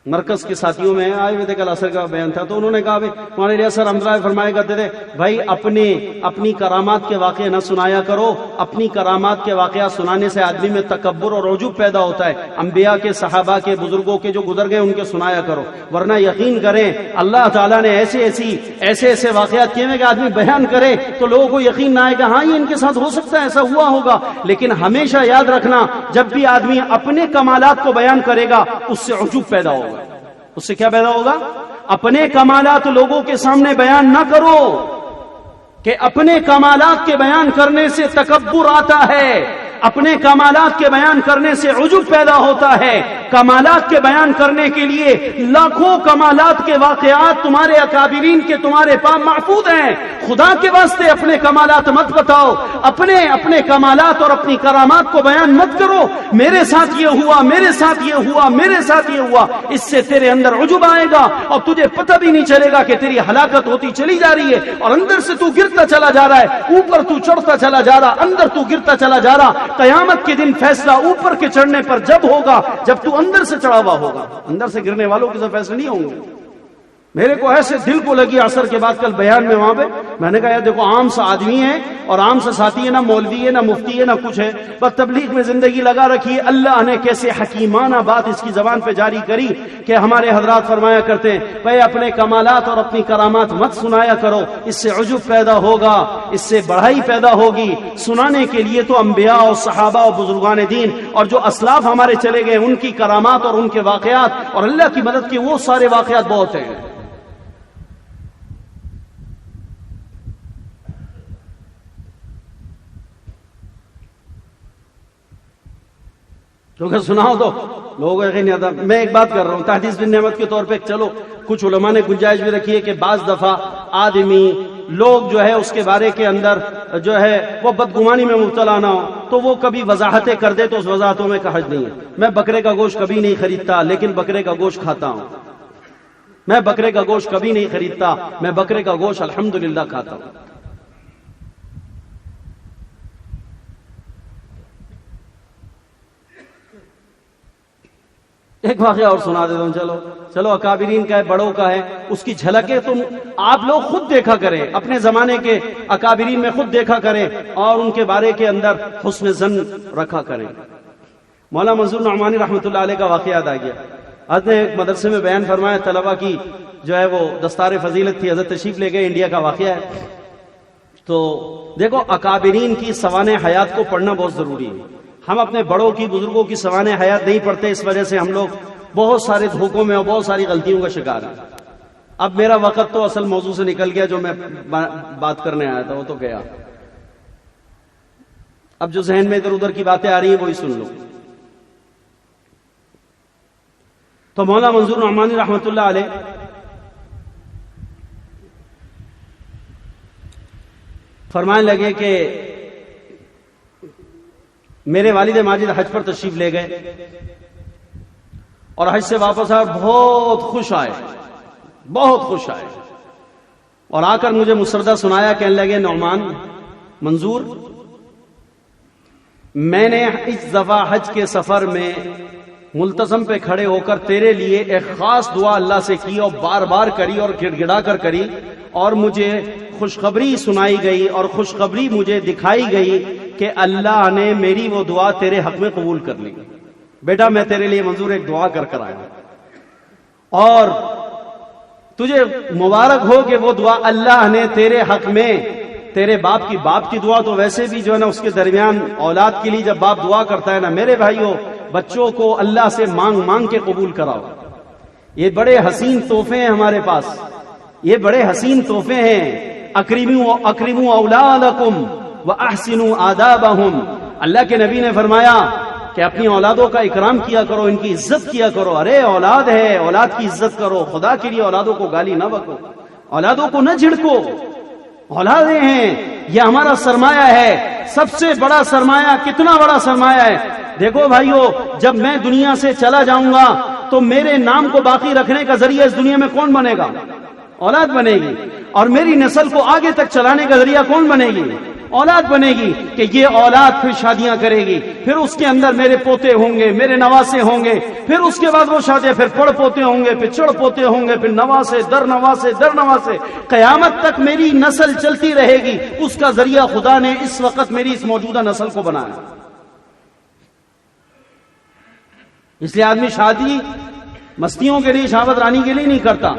مرکز کے ساتھیوں میں آئے ہوئے تھے، کل عصر کا بیان تھا، تو انہوں نے کہا ہمارے لیے سر ہمدرد فرمایا کرتے تھے بھائی اپنی کرامات کے واقعے نہ سنایا کرو. اپنی کرامات کے واقعات سنانے سے آدمی میں تکبر اور عجب پیدا ہوتا ہے. انبیاء کے، صحابہ کے، بزرگوں کے جو گزر گئے ان کے سنایا کرو، ورنہ یقین کریں اللہ تعالیٰ نے ایسے واقعات کیے ہیں کہ آدمی بیان کرے تو لوگوں کو یقین نہ آئے کہ ہاں یہ ان کے ساتھ ہو سکتا ہے، ایسا ہوا ہوگا. لیکن ہمیشہ یاد رکھنا جب بھی آدمی اپنے کمالات کو بیان کرے گا اس سے عجب پیدا ہوگا. اس سے کیا پیدا ہوگا؟ اپنے کمالات لوگوں کے سامنے بیان نہ کرو، کہ اپنے کمالات کے بیان کرنے سے تکبر آتا ہے، اپنے کمالات کے بیان کرنے سے عجب پیدا ہوتا ہے. کمالات کے بیان کرنے کے لیے لاکھوں کمالات کے واقعات تمہارے اکابرین کے تمہارے پاس محفوظ ہیں. خدا کے واسطے اپنے کمالات مت بتاؤ، اپنے کمالات اور اپنی کرامات کو بیان مت کرو. میرے ساتھ یہ ہوا، میرے ساتھ یہ ہوا، میرے ساتھ یہ ہوا. اس سے تیرے اندر عجب آئے گا اور تجھے پتہ بھی نہیں چلے گا کہ تیری ہلاکت ہوتی چلی جا رہی ہے، اور اندر سے تو گرتا چلا جا رہا ہے، اوپر تو چڑھتا چلا جا رہا، اندر تو گرتا چلا جا رہا. قیامت کے دن فیصلہ اوپر کے چڑھنے پر جب ہوگا جب تو اندر سے چڑھا ہوا ہوگا. اندر سے گرنے والوں کے ساتھ فیصلے نہیں ہوں گے. میرے کو ایسے دل کو لگی عصر کے بعد کل بیان میں وہاں پہ میں نے کہا یار دیکھو عام سا آدمی ہے اور عام سا ساتھی ہے، نہ مولوی ہے نہ مفتی ہے نہ کچھ ہے، بس تبلیغ میں زندگی لگا رکھی ہے. اللہ نے کیسے حکیمانہ بات اس کی زبان پہ جاری کری کہ ہمارے حضرات فرمایا کرتے ہیں بھائی اپنے کمالات اور اپنی کرامات مت سنایا کرو، اس سے عجب پیدا ہوگا، اس سے بڑھائی پیدا ہوگی. سنانے کے لیے تو انبیاء اور صحابہ اور بزرگان دین اور جو اسلاف ہمارے چلے گئے ان کی کرامات اور ان کے واقعات اور اللہ کی مدد کے وہ سارے واقعات بہت ہیں. کیونکہ سناؤ تو لوگوں کو یقین نہیں آتا. میں ایک بات کر رہا ہوں تحدیث بن نعمت کے طور پہ، چلو کچھ علماء نے گنجائش بھی رکھی ہے کہ بعض دفعہ آدمی لوگ جو ہے اس کے بارے کے اندر جو ہے وہ بدگمانی میں مبتلا نہ ہو تو وہ کبھی وضاحتیں کر دے تو اس وضاحتوں میں حرج نہیں ہے. میں بکرے کا گوشت کبھی نہیں خریدتا لیکن بکرے کا گوشت کھاتا ہوں. میں بکرے کا گوشت کبھی نہیں خریدتا، میں بکرے کا گوشت الحمدللہ کھاتا ہوں. ایک واقعہ اور سنا دیتا ہوں. چلو اکابرین کا ہے، بڑوں کا ہے، اس کی جھلکیں تم آپ لوگ خود دیکھا کریں، اپنے زمانے کے اکابرین میں خود دیکھا کریں اور ان کے بارے کے اندر حسن ظن رکھا کریں. مولانا منظور نعمانی رحمۃ اللہ علیہ کا واقعہ یاد آ گیا. حضرت نے ایک مدرسے میں بیان فرمایا، طلبہ کی جو ہے وہ دستار فضیلت تھی، حضرت تشریف لے گئے، انڈیا کا واقعہ ہے. تو دیکھو اکابرین کی سوانح حیات کو پڑھنا بہت ضروری ہے. ہم اپنے بڑوں کی، بزرگوں کی سوانح حیات نہیں پڑھتے، اس وجہ سے ہم لوگ بہت سارے دھوکوں میں اور بہت ساری غلطیوں کا شکار ہیں. اب میرا وقت تو اصل موضوع سے نکل گیا، جو میں بات کرنے آیا تھا وہ تو گیا. اب جو ذہن میں ادھر ادھر کی باتیں آ رہی ہیں وہی سن لو. تو مولانا منظور نعمانی رحمۃ اللہ علیہ فرمانے لگے کہ میرے والد ماجد حج پر تشریف لے گئے اور حج سے واپس آئے اور بہت خوش آئے، بہت خوش آئے، اور آ کر مجھے مسردہ سنایا، کہنے لگے نعمان منظور، میں نے اس دفعہ حج کے سفر میں ملتزم پہ کھڑے ہو کر تیرے لیے ایک خاص دعا اللہ سے کی اور بار بار کری اور گڑ گڑا کر کری، اور مجھے خوشخبری سنائی گئی اور خوشخبری مجھے دکھائی گئی کہ اللہ نے میری وہ دعا تیرے حق میں قبول کر لی۔ بیٹا میں تیرے لیے منظور ایک دعا کر کر آیا، اور تجھے مبارک ہو کہ وہ دعا اللہ نے تیرے حق میں، تیرے باپ کی دعا تو ویسے بھی جو ہے نا اس کے درمیان اولاد کے لیے جب باپ دعا کرتا ہے نا، میرے بھائیوں بچوں کو اللہ سے مانگ مانگ کے قبول کراؤ۔ یہ بڑے حسین تحفے ہیں ہمارے پاس، یہ بڑے حسین تحفے ہیں۔ اکرموا اولادکم واحسنوا آدابہم، اللہ کے نبی نے فرمایا کہ اپنی اولادوں کا اکرام کیا کرو، ان کی عزت کیا کرو۔ ارے اولاد ہے، اولاد کی عزت کرو، خدا کے لیے اولادوں کو گالی نہ بکو، اولادوں کو نہ جھڑکو۔ اولادیں ہیں، یہ ہمارا سرمایہ ہے، سب سے بڑا سرمایہ۔ کتنا بڑا سرمایہ ہے؟ دیکھو بھائیو، جب میں دنیا سے چلا جاؤں گا تو میرے نام کو باقی رکھنے کا ذریعہ اس دنیا میں کون بنے گا؟ اولاد بنے گی۔ اور میری نسل کو آگے تک چلانے کا ذریعہ کون بنے گی؟ اولاد بنے گی، کہ یہ اولاد پھر شادیاں کرے گی، پھر اس کے اندر میرے پوتے ہوں گے، میرے نواسے ہوں گے، پھر اس کے بعد وہ شادیاں، پھر پڑ پوتے ہوں گے، پھر چڑ پوتے ہوں گے، پھر نواسے در نواسے در نواسے، قیامت تک میری نسل چلتی رہے گی۔ اس کا ذریعہ خدا نے اس وقت میری اس موجودہ نسل کو بنایا۔ اس لیے آدمی شادی مستیوں کے لیے، شہوت رانی کے لیے نہیں کرتا،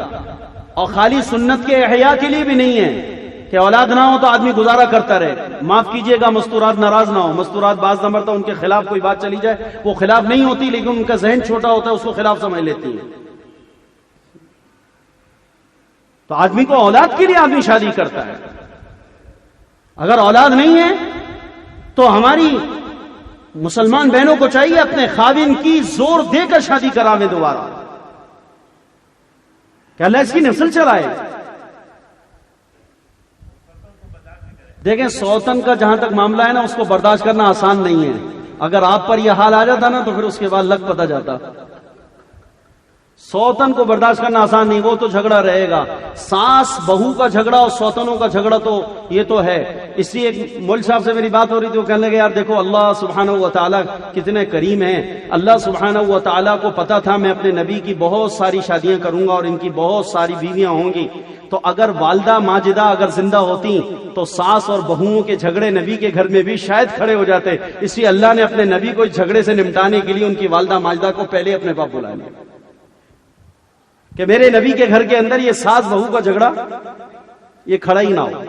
اور خالی سنت کے احیاء کے لیے بھی نہیں ہے کہ اولاد نہ ہو تو آدمی گزارا کرتا رہے۔ معاف کیجئے گا، مستورات ناراض نہ ہو، مستورات بعض نہ مرتا ان کے خلاف کوئی بات چلی جائے وہ خلاف نہیں ہوتی، لیکن ان کا ذہن چھوٹا ہوتا ہے، اس کو خلاف سمجھ لیتی ہیں۔ تو آدمی کو اولاد کے لیے آدمی شادی کرتا ہے۔ اگر اولاد نہیں ہے تو ہماری مسلمان بہنوں کو چاہیے اپنے خاوند کی زور دے کر شادی کراویں دوبارہ، کہ اللہ اس کی نسل چلائے۔ دیکھیں سوتن کا جہاں تک معاملہ ہے نا، اس کو برداشت کرنا آسان نہیں ہے۔ اگر آپ پر یہ حال آ جاتا نا تو پھر اس کے بعد لگ پتہ جاتا۔ سوتن کو برداشت کرنا آسان نہیں، وہ تو جھگڑا رہے گا۔ ساس بہو کا جھگڑا اور سوتنوں کا جھگڑا تو یہ تو ہے۔ اس لیے ایک مول صاحب سے میری بات ہو رہی تھی، وہ کہنے لگے یار دیکھو اللہ سبحانہ و تعالیٰ کتنے کریم ہیں۔ اللہ سبحانہ و تعالیٰ کو پتا تھا میں اپنے نبی کی بہت ساری شادیاں کروں گا اور ان کی بہت ساری بیویاں ہوں گی، تو اگر والدہ ماجدہ اگر زندہ ہوتی تو ساس اور بہوؤں کے جھگڑے نبی کے گھر میں بھی شاید کھڑے ہو جاتے۔ اس لیے اللہ نے اپنے نبی کو اس جھگڑے سے نمٹانے کے لیے ان کی والدہ ماجدہ کو پہلے اپنے پاس بلا لیا، کہ میرے نبی کے گھر کے اندر یہ ساس بہو کا جھگڑا یہ کھڑا ہی نہ ہو۔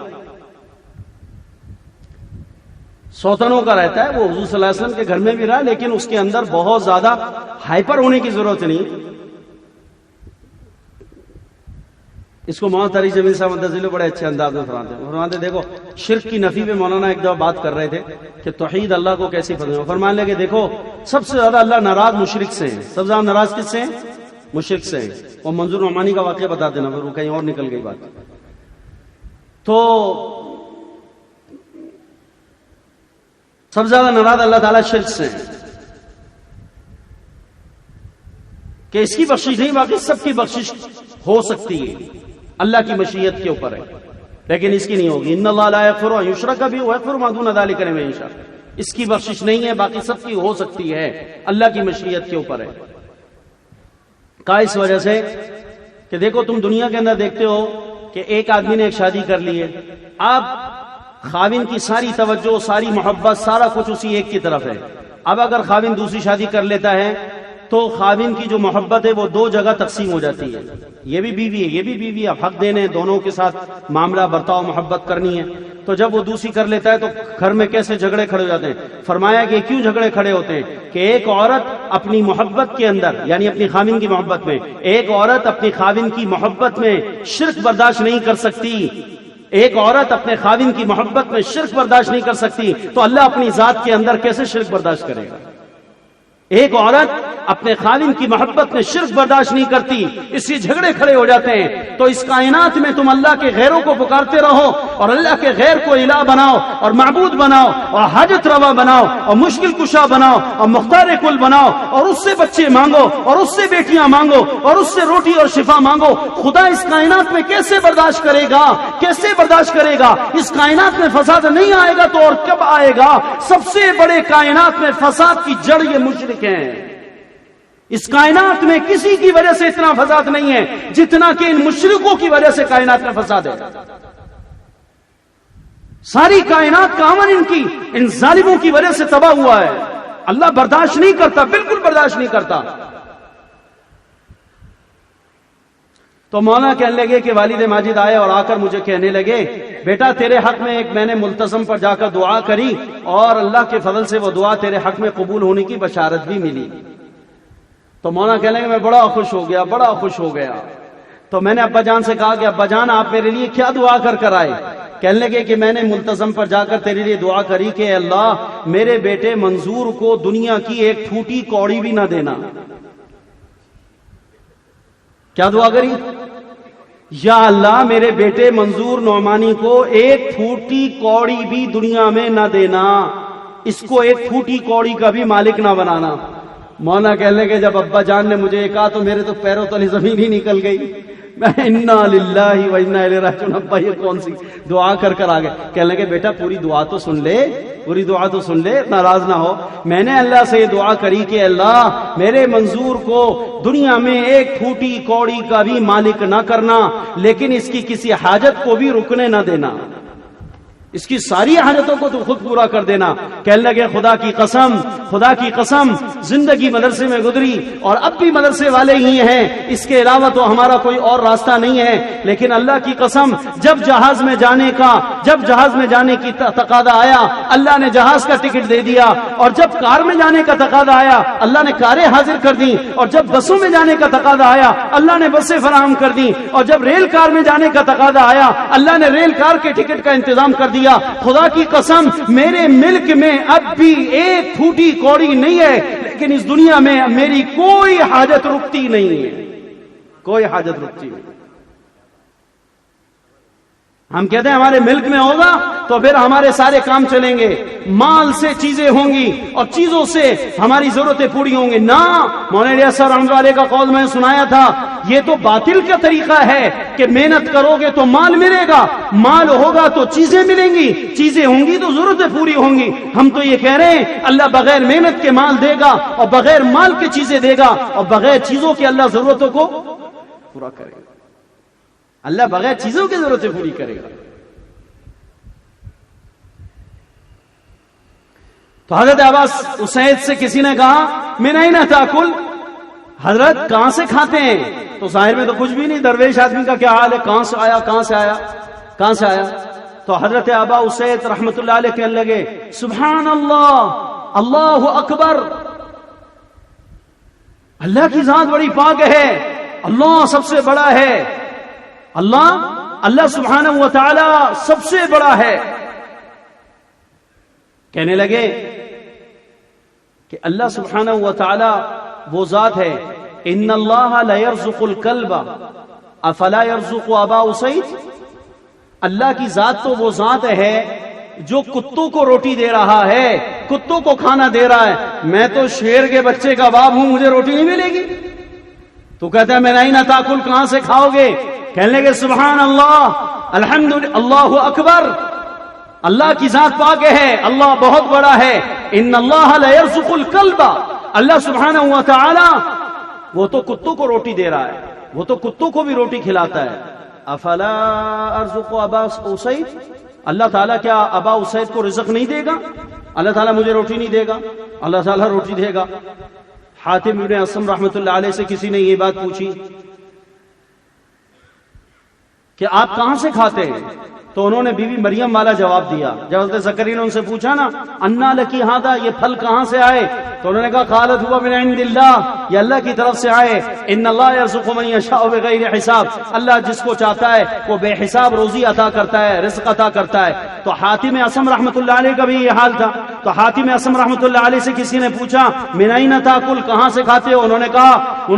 سوتنوں کا رہتا ہے، وہ حضور صلی اللہ علیہ وسلم کے گھر میں بھی رہا، لیکن اس کے اندر بہت زیادہ ہائپر ہونے کی ضرورت نہیں۔ اس کو مولانا طریق جمیل صاحب مدظلو بڑے اچھے انداز میں فرماتے دیکھو شرک کی نفی پہ مولانا ایک دفعہ بات کر رہے تھے کہ توحید اللہ کو کیسی پسند ہے۔ فرمانے لگے دیکھو سب سے زیادہ اللہ ناراض مشرک سے ہیں، سب سے زیادہ ناراض کس سے ہیں؟ مشرک سے ہیں۔ اور منظور نعمانی کا واقعہ بتا دینا، پھر وہ کہیں اور نکل گئی بات۔ تو سب سے زیادہ ناراض اللہ تعالیٰ شرک سے ہیں کہ اس کی بخشش نہیں، باقی سب کی بخشش ہو سکتی ہے، اللہ کی مشیت کے اوپر ہے، لیکن اس کی نہیں ہوگی۔ ان اللہ لا یغفر ان یشرک بہ ویغفر ما دون ذلک لمن یشاء، اس کی بخشش نہیں ہے، باقی سب کی ہو سکتی ہے، اللہ کی مشیت کے اوپر ہے۔ کا اس وجہ سے کہ دیکھو تم دنیا کے اندر دیکھتے ہو کہ ایک آدمی نے ایک شادی کر لی ہے، اب خاوند کی ساری توجہ، ساری محبت، سارا کچھ اسی ایک کی طرف ہے۔ اب اگر خاوند دوسری شادی کر لیتا ہے تو خاوند کی جو محبت ہے وہ دو جگہ تقسیم ہو جاتی ہے، یہ بھی بیوی ہے یہ بھی بیوی ہے، اب حق دینے ہیں، دونوں کے ساتھ معاملہ برتاؤ محبت کرنی ہے۔ تو جب وہ دوسری کر لیتا ہے تو گھر میں کیسے جھگڑے کھڑے ہو جاتے ہیں۔ فرمایا کہ کیوں جھگڑے کھڑے ہوتے ہیں کہ ایک عورت اپنی محبت کے اندر، یعنی اپنی خاوند کی محبت میں، ایک عورت اپنی خاوند کی محبت میں شرک برداشت نہیں کر سکتی، ایک عورت اپنے خاوند کی محبت میں شرک برداشت نہیں کر سکتی، تو اللہ اپنی ذات کے اندر کیسے شرک برداشت کرے گا؟ ایک عورت اپنے خالق کی محبت میں شرک برداشت نہیں کرتی، اس سے جھگڑے کھڑے ہو جاتے ہیں، تو اس کائنات میں تم اللہ کے غیروں کو پکارتے رہو اور اللہ کے غیر کو الہ بناؤ اور معبود بناؤ اور حاجت روا بناؤ اور مشکل کشا بناؤ اور مختار کل بناؤ اور اس سے بچے مانگو اور اس سے بیٹیاں مانگو اور اس سے روٹی اور شفا مانگو، خدا اس کائنات میں کیسے برداشت کرے گا؟ کیسے برداشت کرے گا؟ اس کائنات میں فساد نہیں آئے گا تو اور کب آئے گا؟ سب سے بڑے کائنات میں فساد کی جڑ یہ مشرک ہیں۔ اس کائنات میں کسی کی وجہ سے اتنا فساد نہیں ہے جتنا کہ ان مشرکوں کی وجہ سے کائنات میں فساد ہے۔ ساری کائنات کا امن ان ظالموں کی وجہ سے تباہ ہوا ہے۔ اللہ برداشت نہیں کرتا، بالکل برداشت نہیں کرتا۔ تو مولانا کہنے لگے کہ والد ماجد آئے اور آ کر مجھے کہنے لگے بیٹا تیرے حق میں ایک میں نے ملتزم پر جا کر دعا کری اور اللہ کے فضل سے وہ دعا تیرے حق میں قبول ہونے کی بشارت بھی ملی۔ تو مولانا کہنے لگے میں بڑا خوش ہو گیا، بڑا خوش ہو گیا۔ تو میں نے ابا جان سے کہا کہ ابا جان آپ میرے لیے کیا دعا کر آئے؟ کہنے لگے کہ میں نے ملتزم پر جا کر تیرے لیے دعا کری کہ اللہ میرے بیٹے منظور کو دنیا کی ایک پھوٹی کوڑی بھی نہ دینا۔ کیا دعا کری؟ یا اللہ میرے بیٹے منظور نعمانی کو ایک پھوٹی کوڑی بھی دنیا میں نہ دینا، اس کو ایک پھوٹی کوڑی کا بھی مالک نہ بنانا۔ مولانا کہنے لگے جب ابا جان نے مجھے یہ کہا تو میرے تو پیروں تلے زمین ہی نکل گئی۔ میں انا للہ و انا الیہ راجعون، ابا یہ کون سی دعا کر آ گئے؟ کہنے لگے بیٹا پوری دعا تو سن لے، پوری دعا تو سن لے، ناراض نہ ہو۔ میں نے اللہ سے یہ دعا کری کہ اللہ میرے منظور کو دنیا میں ایک پھوٹی کوڑی کا بھی مالک نہ کرنا، لیکن اس کی کسی حاجت کو بھی رکنے نہ دینا، اس کی ساری حاجتوں کو تو خود پورا کر دینا۔ کہنے لگے خدا کی قسم زندگی مدرسے میں گزری اور اب بھی مدرسے والے ہی ہیں، اس کے علاوہ تو ہمارا کوئی اور راستہ نہیں ہے، لیکن اللہ کی قسم جب جہاز میں جانے کی تقاضا آیا اللہ نے جہاز کا ٹکٹ دے دیا، اور جب کار میں جانے کا تقاضا آیا اللہ نے کاریں حاضر کر دی، اور جب بسوں میں جانے کا تقاضا آیا اللہ نے بسیں فراہم کر دی، اور جب ریل کار میں جانے کا تقاضا آیا اللہ نے ریل کار کے ٹکٹ کا انتظام کر دیا۔ خدا کی قسم میرے ملک میں اب بھی ایک پھوٹی کوڑی نہیں ہے، لیکن اس دنیا میں میری کوئی حاجت رکتی نہیں ہے، کوئی حاجت رکتی نہیں۔ ہم کہتے ہیں ہمارے ملک میں ہوگا تو پھر ہمارے سارے کام چلیں گے، مال سے چیزیں ہوں گی اور چیزوں سے ہماری ضرورتیں پوری ہوں گی۔ نہ، مولانا الیاس صاحب رحمۃ اللہ علیہ کا قول میں نے سنایا تھا، یہ تو باطل کا طریقہ ہے کہ محنت کرو گے تو مال ملے گا، مال ہوگا تو چیزیں ملیں گی، چیزیں ہوں گی تو ضرورتیں پوری ہوں گی۔ ہم تو یہ کہہ رہے ہیں اللہ بغیر محنت کے مال دے گا اور بغیر مال کے چیزیں دے گا، اور بغیر چیزوں کے اللہ ضرورتوں کو پورا کرے گا۔ اللہ بغیر چیزوں کی ضرورتیں پوری کرے گا۔ تو حضرت عباس اسید سے کسی نے کہا من این تاکل، حضرت کہاں سے کھاتے ہیں؟ تو ظاہر میں تو کچھ بھی نہیں، درویش آدمی کا کیا حال ہے، کہاں سے آیا؟ تو حضرت ابا اسید رحمت اللہ علیہ کہنے لگے سبحان اللہ، اللہ اکبر، اللہ کی ذات بڑی پاک ہے، اللہ سب سے بڑا ہے، اللہ سبحانہ و تعالی سب سے بڑا ہے۔ کہنے لگے کہ اللہ سبحانہ و تعالی وہ ذات ہے، ان اللہ لا يرزق الکلب افلا يرزق ابا اسید، اللہ کی ذات تو وہ ذات ہے جو کتوں کو روٹی دے رہا ہے، کتوں کو کھانا دے رہا ہے، میں تو شیر کے بچے کا باپ ہوں، مجھے روٹی نہیں ملے گی؟ تو کہتا ہے میں نہیں نہ تاکل، کہاں سے کھاؤ گے؟ کہنے لگے سبحان اللہ، الحمدللہ، اللہ اکبر، اللہ کی ذات پاک ہے، اللہ بہت بڑا ہے، ان اللہ لا يرزق الکلب، اللہ سبحانہ و تعالی وہ تو کتوں کو روٹی دے رہا ہے، وہ تو کتوں کو بھی روٹی کھلاتا ہے، افلا ارزق ابا اسید، اللہ تعالیٰ کیا ابا اسید کو رزق نہیں دے گا؟ اللہ تعالیٰ مجھے روٹی نہیں دے گا؟ اللہ تعالیٰ روٹی دے گا۔ حاتم ابن اسم رحمۃ اللہ علیہ سے کسی نے یہ بات پوچھی کہ آپ کہاں سے کھاتے ہیں؟ تو انہوں نے بیوی مریم والا جواب دیا۔ جب حضرت زکریا نے ان سے پوچھا نا انا لکی ھذا، یہ پھل کہاں سے آئے؟ تو انہوں نے کہا قالت هو من عند اللہ، یہ اللہ کی طرف سے آئے، ان اللہ یرزق من یشاء بغیر حساب، اللہ جس کو چاہتا ہے وہ بے حساب روزی عطا کرتا ہے، رزق عطا کرتا ہے۔ تو حاتم اصم رحمۃ اللہ علیہ کا بھی یہ حال تھا، تو حاتم اصم رحمۃ اللہ علیہ سے کسی نے پوچھا من این تاکل، کہاں سے کھاتے ہو؟ انہوں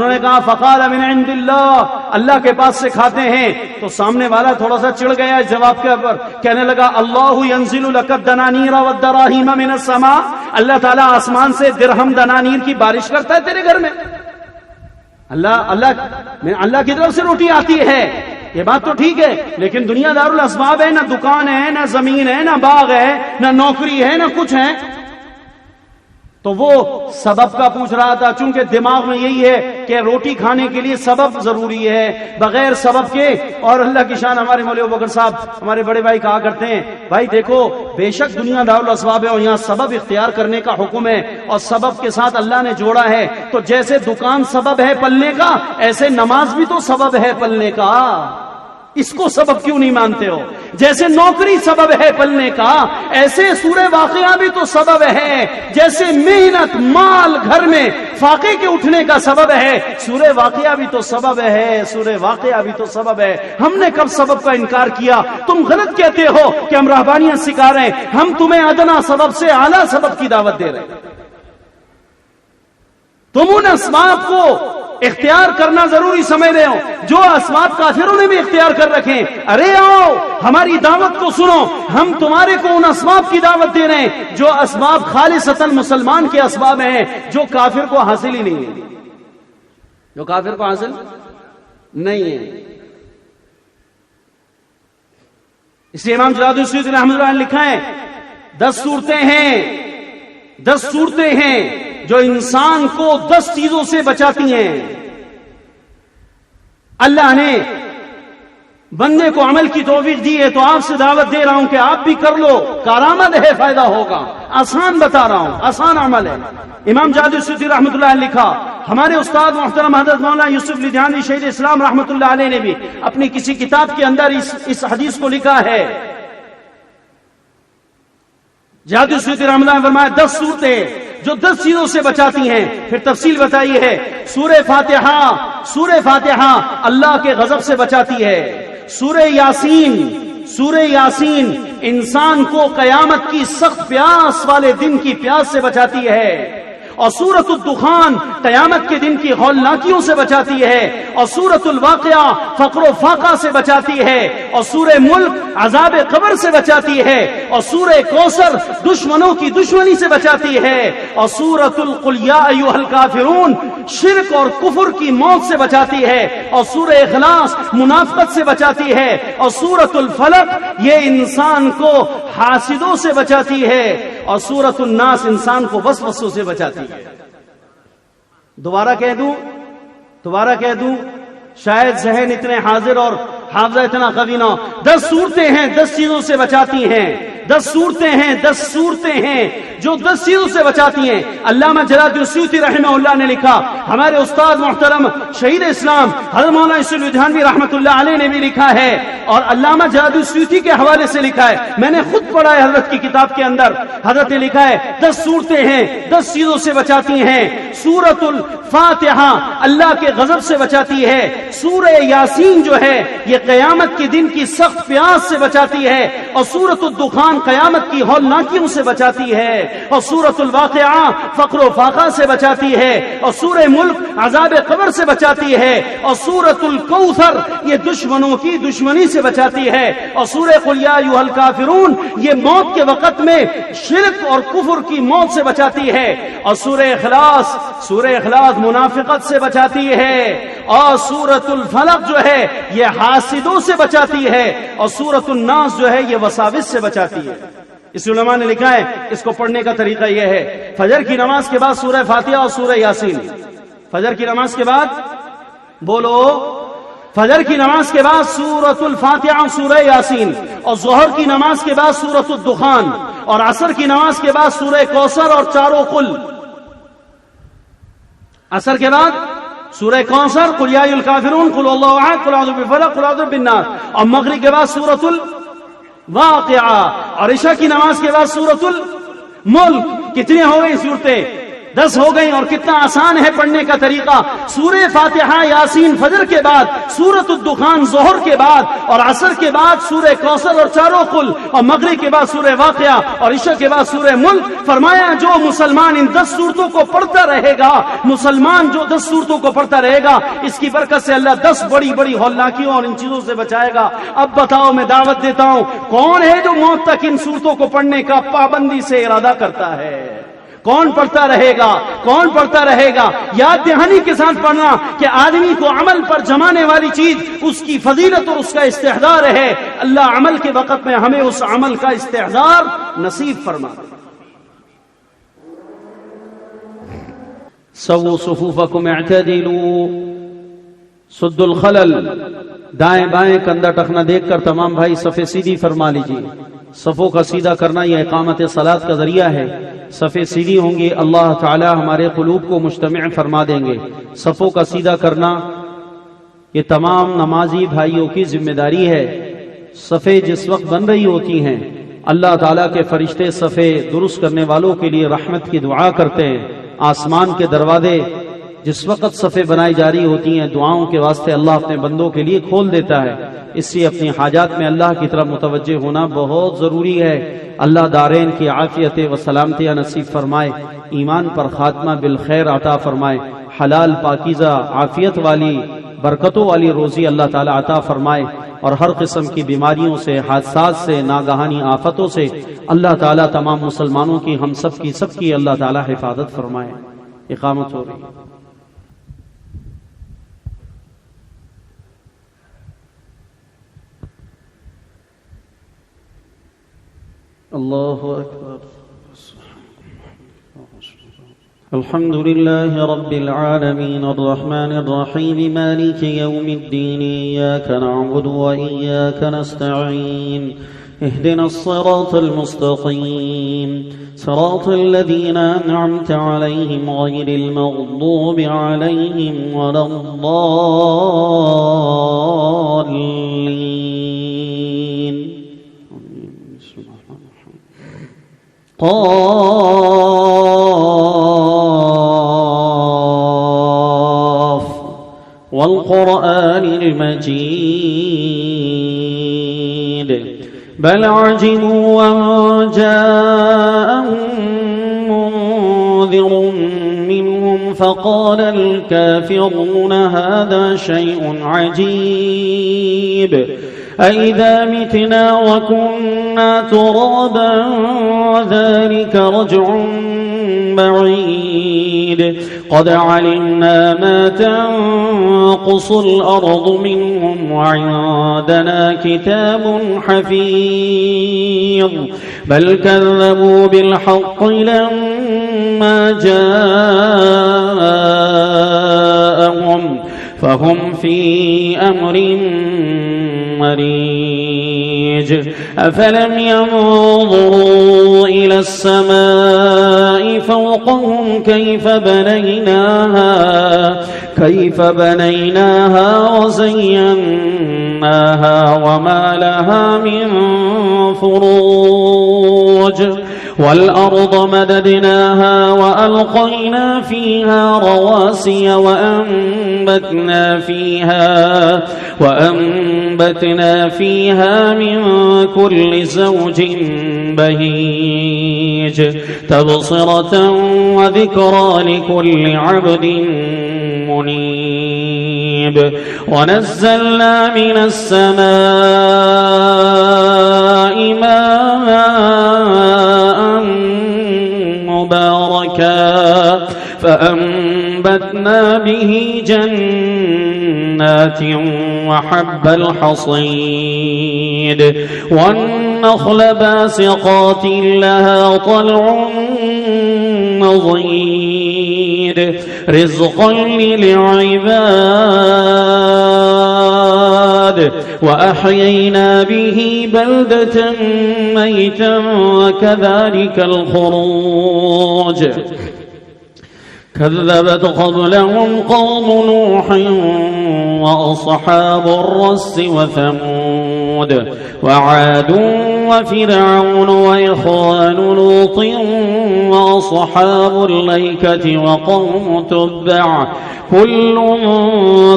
نے کہا فقال من عند اللہ، اللہ کے پاس سے کھاتے ہیں۔ تو سامنے والا تھوڑا سا چڑ گیا اس جواب کے اوپر، کہنے لگا اللہ ینزل لک الدنانیر والدراہیم من السماء، اللہ تعالیٰ آسمان سے درہم دنانیر کی بارش کرتا ہے تیرے گھر میں، اللہ کی طرف سے روٹی آتی ہے، یہ بات تو ٹھیک ہے، لیکن دنیا دار الاسباب ہے، نہ دکان ہے، نہ زمین ہے، نہ باغ ہے، نہ نوکری ہے، نہ کچھ ہے۔ تو وہ سبب کا پوچھ رہا تھا، چونکہ دماغ میں یہی ہے کہ روٹی کھانے کے لیے سبب ضروری ہے، بغیر سبب کے۔ اور اللہ کی شان ہمارے مولوی بکر صاحب ہمارے بڑے بھائی کہا کرتے ہیں، بھائی دیکھو بے شک دنیا دار الاسباب ہے اور یہاں سبب اختیار کرنے کا حکم ہے، اور سبب کے ساتھ اللہ نے جوڑا ہے۔ تو جیسے دکان سبب ہے پلنے کا، ایسے نماز بھی تو سبب ہے پلنے کا، اس کو سبب کیوں نہیں مانتے ہو؟ جیسے نوکری سبب ہے پلنے کا، ایسے سورہ واقعہ بھی تو سبب ہے، جیسے محنت مال گھر میں فاقے کے اٹھنے کا سبب ہے، سورہ واقعہ بھی تو سبب ہے، سورہ واقعہ بھی تو سبب ہے۔ ہم نے کب سبب کا انکار کیا؟ تم غلط کہتے ہو کہ ہم رہبانیت سکھا رہے ہیں، ہم تمہیں ادنا سبب سے اعلیٰ سبب کی دعوت دے رہے ہیں۔ تم ان اسباب کو اختیار کرنا ضروری سمجھ رہے ہو جو اسباب کافروں نے بھی اختیار کر رکھے۔ ارے آؤ ہماری دعوت کو سنو، ہم تمہارے کو ان اسباب کی دعوت دے رہے ہیں جو اسباب خالصتاً مسلمان کے اسباب ہیں، جو کافر کو حاصل ہی نہیں ہے، جو کافر کو حاصل نہیں ہے۔ اس لیے امام جلال الدین رحمۃ اللہ نے لکھا ہے 10 صورتیں ہیں جو انسان کو 10 چیزوں سے بچاتی ہیں۔ اللہ نے بندے کو عمل کی توفیق دی ہے، تو آپ سے دعوت دے رہا ہوں کہ آپ بھی کر لو، کارآمد ہے، فائدہ ہوگا، آسان بتا رہا ہوں، آسان عمل ہے۔ امام جلال الدین رحمۃ اللہ نے لکھا، ہمارے استاد محترم حضرت مولانا یوسف لدھیانوی شہید اسلام رحمۃ اللہ علیہ نے بھی اپنی کسی کتاب کے اندر اس حدیث کو لکھا ہے۔ جلال الدین رحمۃ اللہ نے فرمایا 10 صورتیں جو 10 چیزوں سے بچاتی ہیں، پھر تفصیل بتائی ہے۔ سورہ فاتحہ اللہ کے غضب سے بچاتی ہے۔ سورہ یاسین انسان کو قیامت کی سخت پیاس والے دن کی پیاس سے بچاتی ہے، اور سورۃ الدخان قیامت کے دن کی ہولناکیوں سے بچاتی ہے، اور سورۃ الواقعہ فقر و فاقہ سے بچاتی ہے، اور سورہ ملک عذاب قبر سے بچاتی ہے، اور سورہ کوثر دشمنوں کی دشمنی سے بچاتی ہے، اور سورۃ القل یا ایھا الکافرون شرک اور کفر کی موت سے بچاتی ہے، اور سورہ اخلاص منافقت سے بچاتی ہے، اور سورۃ الفلق یہ انسان کو حاسدوں سے بچاتی ہے، اور سورۃ الناس انسان کو وسوسوں سے بچاتی ہے۔ دوبارہ کہہ دوں شاید ذہن اتنے حاضر اور حافظہ اتنا قوی نہ ہو۔ 10 صورتیں ہیں 10 چیزوں سے بچاتی ہیں، 10 صورتیں ہیں جو 10 چیزوں سے بچاتی ہیں۔ علامہ جلال الدین السیوطی رحمہ اللہ نے لکھا، ہمارے استاد محترم شہید اسلام حضرت مولانا یوسف لدھیانوی رحمۃ اللہ علیہ نے بھی لکھا ہے، اور علامہ جلال الدین السیوطی کے حوالے سے لکھا ہے، میں نے خود پڑھا ہے حضرت کی کتاب کے اندر۔ حضرت نے لکھا ہے 10 صورتیں ہیں 10 چیزوں سے بچاتی ہیں۔ سورۃ الفاتحہ اللہ کے غضب سے بچاتی ہے، سورہ یاسین جو ہے یہ قیامت کے دن کی سخت پیاس سے بچاتی ہے، اور سورۃ الدخان قیامت کی ہولناکیوں سے بچاتی ہے، اور سورۃ الواقعہ فقر و فاقہ سے بچاتی ہے، اور سورہ ملک عذاب قبر سے بچاتی ہے، اور سورۃ الکوثر یہ دشمنوں کی دشمنی سے بچاتی ہے، اور سورہ قل یا ایھا الکافرون یہ موت کے وقت میں شرک اور کفر کی موت سے بچاتی ہے، اور سورہ اخلاص منافقت سے بچاتی ہے، اور سورۃ الفلق جو ہے یہ حاسدوں سے بچاتی ہے، اور سورۃ الناس جو ہے یہ وساوس سے بچاتی ہے۔ اس علماء نے لکھا ہے اس کو پڑھنے کا طریقہ یہ ہے، فجر کی نماز کے بعد سورہ فاتحہ اور سورہ یاسین، فجر کی نماز کے بعد بولو، فجر کی نماز کے بعد سورۃ الفاتحہ اور سورہ یاسین، اور ظہر کی نماز کے بعد سورۃ الدخان، اور عصر کی نماز کے بعد سورہ کوثر اور چاروں قل، عصر کے بعد سورہ کوثر قل یا ایھا الکافرون قل اللہ احد قل اعوذ بالفلق قل اعوذ بالناس، اور مغرب کے بعد سورۃ الواقعہ، اور عشاء کی نماز کے بعد سورۃ الملک۔ کتنی ہو گئی صورتیں؟ 10 ہو گئی، اور کتنا آسان ہے پڑھنے کا طریقہ۔ سورہ فاتحہ یاسین فجر کے بعد، سورۃ الدخان ظہر کے بعد، اور عصر کے بعد سورہ کوثر اور چاروں قل، اور مغرب کے بعد سورہ واقعہ، اور عشاء کے بعد سورہ ملک۔ فرمایا جو مسلمان ان 10 سورتوں کو پڑھتا رہے گا، مسلمان جو 10 سورتوں کو پڑھتا رہے گا، اس کی برکت سے اللہ 10 بڑی بڑی ہولناکیوں اور ان چیزوں سے بچائے گا۔ اب بتاؤ، میں دعوت دیتا ہوں، کون ہے جو موت تک ان سورتوں کو پڑھنے کا پابندی سے ارادہ کرتا ہے؟ کون پڑھتا رہے گا؟ کون پڑھتا رہے گا؟ یاد دہانی کے ساتھ پڑھنا کہ آدمی کو عمل پر جمانے والی چیز اس کی فضیلت اور اس کا استحضار ہے۔ اللہ عمل کے وقت میں ہمیں اس عمل کا استحضار نصیب فرما۔ سووا صفوفکم اعتدلوا، سد الخلل، دائیں بائیں کندھا ٹخنا دیکھ کر تمام بھائی صفیں سیدھی فرما لیجیے۔ صفوں کا سیدھا کرنا یہ اقامت صلاۃ کا ذریعہ ہے۔ صفیں سیدھی ہوں گی، اللہ تعالی ہمارے قلوب کو مجتمع فرما دیں گے۔ صفوں کا سیدھا کرنا یہ تمام نمازی بھائیوں کی ذمہ داری ہے۔ صفیں جس وقت بن رہی ہوتی ہیں، اللہ تعالیٰ کے فرشتے صفیں درست کرنے والوں کے لیے رحمت کی دعا کرتے ہیں۔ آسمان کے دروازے جس وقت صفیں بنائی جا رہی ہوتی ہیں، دعاؤں کے واسطے اللہ اپنے بندوں کے لیے کھول دیتا ہے۔ اس سے اپنی حاجات میں اللہ کی طرف متوجہ ہونا بہت ضروری ہے۔ اللہ دارین کی عافیت و سلامتیاں نصیب فرمائے، ایمان پر خاتمہ بالخیر عطا فرمائے، حلال پاکیزہ عافیت والی برکتوں والی روزی اللہ تعالی عطا فرمائے، اور ہر قسم کی بیماریوں سے، حادثات سے، ناگہانی آفتوں سے اللہ تعالی تمام مسلمانوں کی، ہم سب کی اللہ تعالی حفاظت فرمائے۔ اقامت ہو رہی ہے۔ اللہ اکبر۔ الحمد لله رب العالمين الرحمن الرحيم مالك يوم الدين إياك نعبد وإياك نستعين اهدنا الصراط المستقيم صراط الذين أنعمت عليهم غير المغضوب عليهم ولا الضالين قاف والقرآن المجيد بل عجبوا أن جاءهم منذر منهم فقال الكافرون هذا شيء عجيب أإذا متنا وكنا ترابا ذلك رجع بعيد قد علمنا ما تنقص الأرض منهم وعندنا كتاب حفيظ بل كذبوا بالحق لما جاءهم فهم في أمر مريج أفلم ينظروا إلى السماء فوقهم كيف بنيناها وزيناها وما لها من فروج والأرض مددناها وألقينا فيها رواسي وأنبتنا فيها من كل زوج بهيج تبصرة وذكرى لكل عبد منيب ونزلنا من السماء ماء مباركا فأنبتنا به جنات وحب الحصيد والنخل باسقات لها طلع نضيد رزقا للعباد وأحيينا به بلدة ميتا وكذلك الخروج كذبت قبلهم قوم نوح وأصحاب الرس وثمود وعاد وفرعون وإخوان لوط وأصحاب الأيكة وقوم تبع كل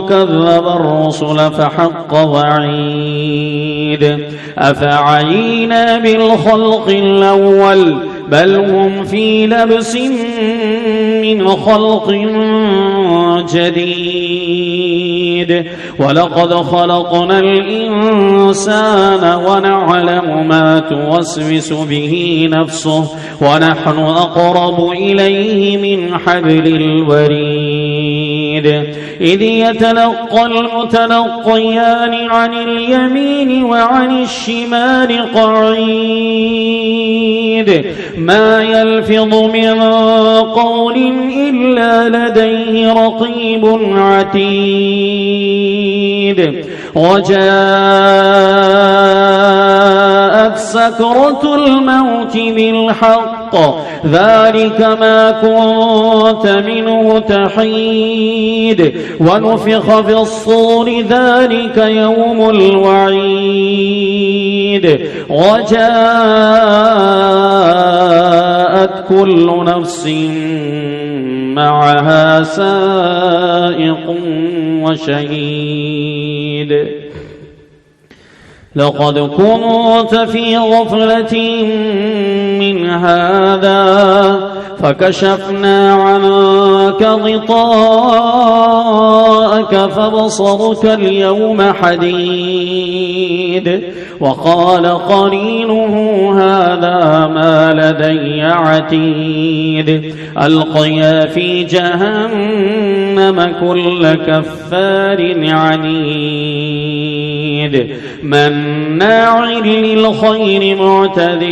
كذب الرسل فحق وعيد أفعينا بالخلق الأول بل هم في لبس من خلق جديد ولقد خلقنا الإنسان ونعلم ما توسوس به نفسه ونحن أقرب إليه من حبل الوريد إذ يتلقى المتلقيان عن اليمين وعن الشمال قعيد ما يلفظ من قول إلا لديه رقيب عتيد وجاءت سكرة الموت بالحق ذلك ما كنت منه تحيد ونفخ في الصور ذلك يوم الوعيد وجاءت كل نفس معها سائق وشهيد لقد كنت في غفلة من هذا فكشفنا عنك غطاءك فبصرك اليوم حديد وقال قرينه هذا ما لدي عتيد ألقيا في جهنم كل كفار عنيد مناع للخير معتد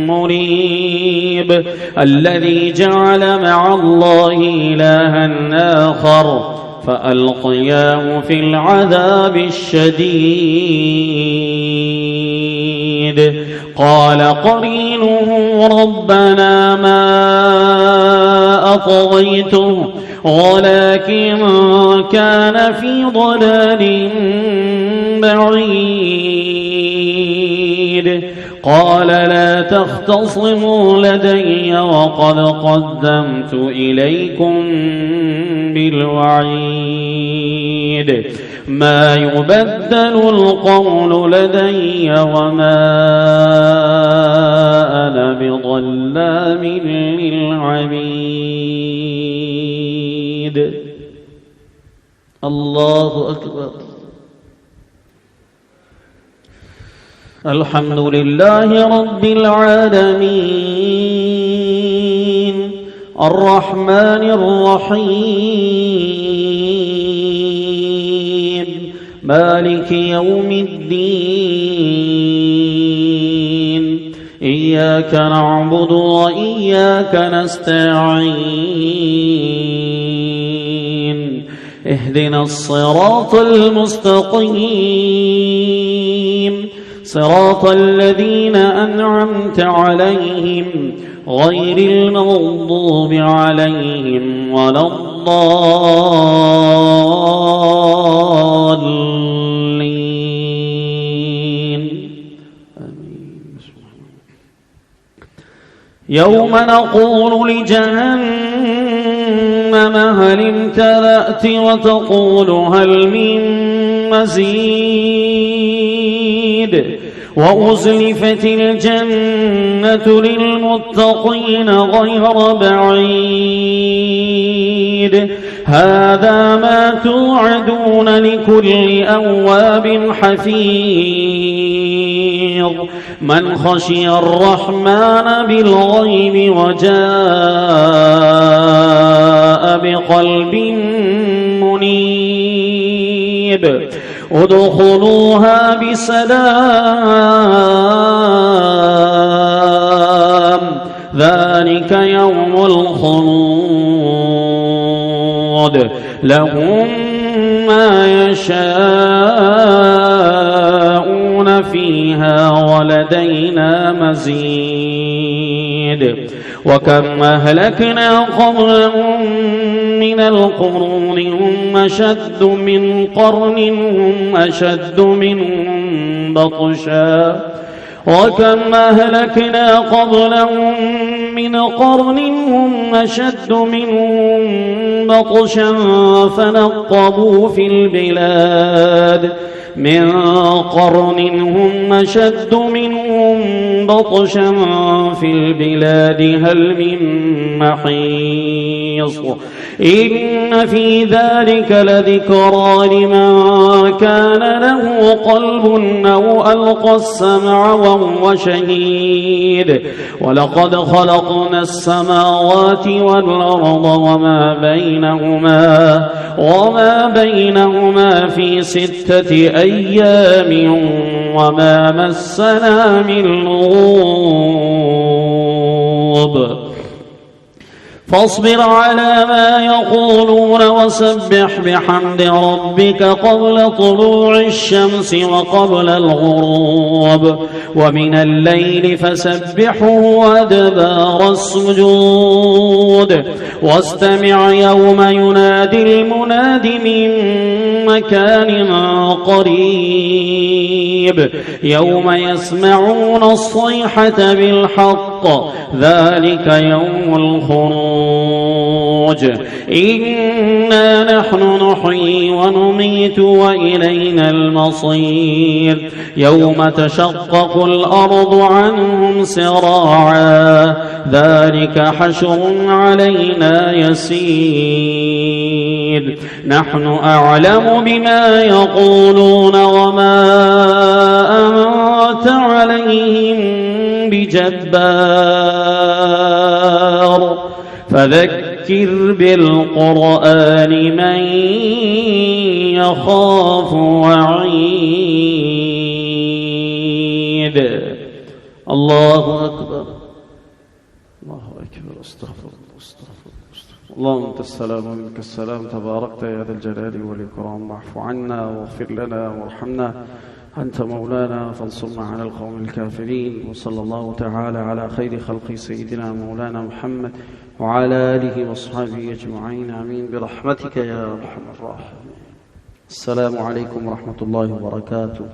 مريب الذي جعل مع الله إلها آخر فألقياه في العذاب الشديد قال قرينه ربنا ما أطغيته ولكن كان في ضلال بعيد قال لا تختصموا لدي وقد قدمت إليكم بالوعيد ما يبدل القول لدي وما أنا بظلام للعبيد الله أكبر الحمد لله رب العالمين الرحمن الرحيم مالك يوم الدين إياك نعبد وإياك نستعين اهدنا الصراط المستقيم صراط الذين أنعمت عليهم غير المغضوب عليهم ولا الضالين يوم نقول لجهنم هل امتلأت وتقول هل من مزيد وأزلفت الجنة للمتقين غير بعيد هذا ما توعدون لكل أواب حفيظ من خشي الرحمن بالغيب وجاء بقلب منيب ادخلوها بسلام ذلك يوم الخلود لهم ما يشاءون فيها ولدينا مزيد وكم أهلكنا قبلهم من القرون هم أشد من قرن هم أشد منهم بطشا وكم أهلكنا قبلهم من قرن هم أشد منهم بطشا فنقبوا في البلاد من قرن هم أشد منهم بطشا في البلاد هل من محيص إن في ذلك لذكرى لمن كان له قلب أو ألقى السمع وهو شهيد ولقد خلقنا السماوات والأرض وما بينهما في 6 أيام وما مسنا من لغوب فاصبر على ما يقولون وسبح بحمد ربك قبل طلوع الشمس وقبل الغروب ومن الليل فسبحه وأدبار السجود واستمع يوم ينادي المناد من مكان قريب يوم يسمعون الصيحة بالحق ذلك يوم الخروج إنا نحن نحيي ونميت وإلينا المصير يوم تشقق الأرض عنهم سراعا ذلك حشر علينا يسير نحن أعلم بما يقولون وما أنت عليهم بجبار فذكر بالقرآن من يخاف وعيد الله أكبر الله أكبر استغفر اللهم أنت السلام ومنك السلام تباركت يا ذا الجلال والإكرام واعف عنا واغفر لنا وارحمنا أنت مولانا فانصرنا على القوم الكافرين وصلى الله تعالى على خير خلق سيدنا مولانا محمد وعلى آله وصحبه أجمعين آمين برحمتك يا أرحم الراحمين. السلام عليكم ورحمة الله وبركاته.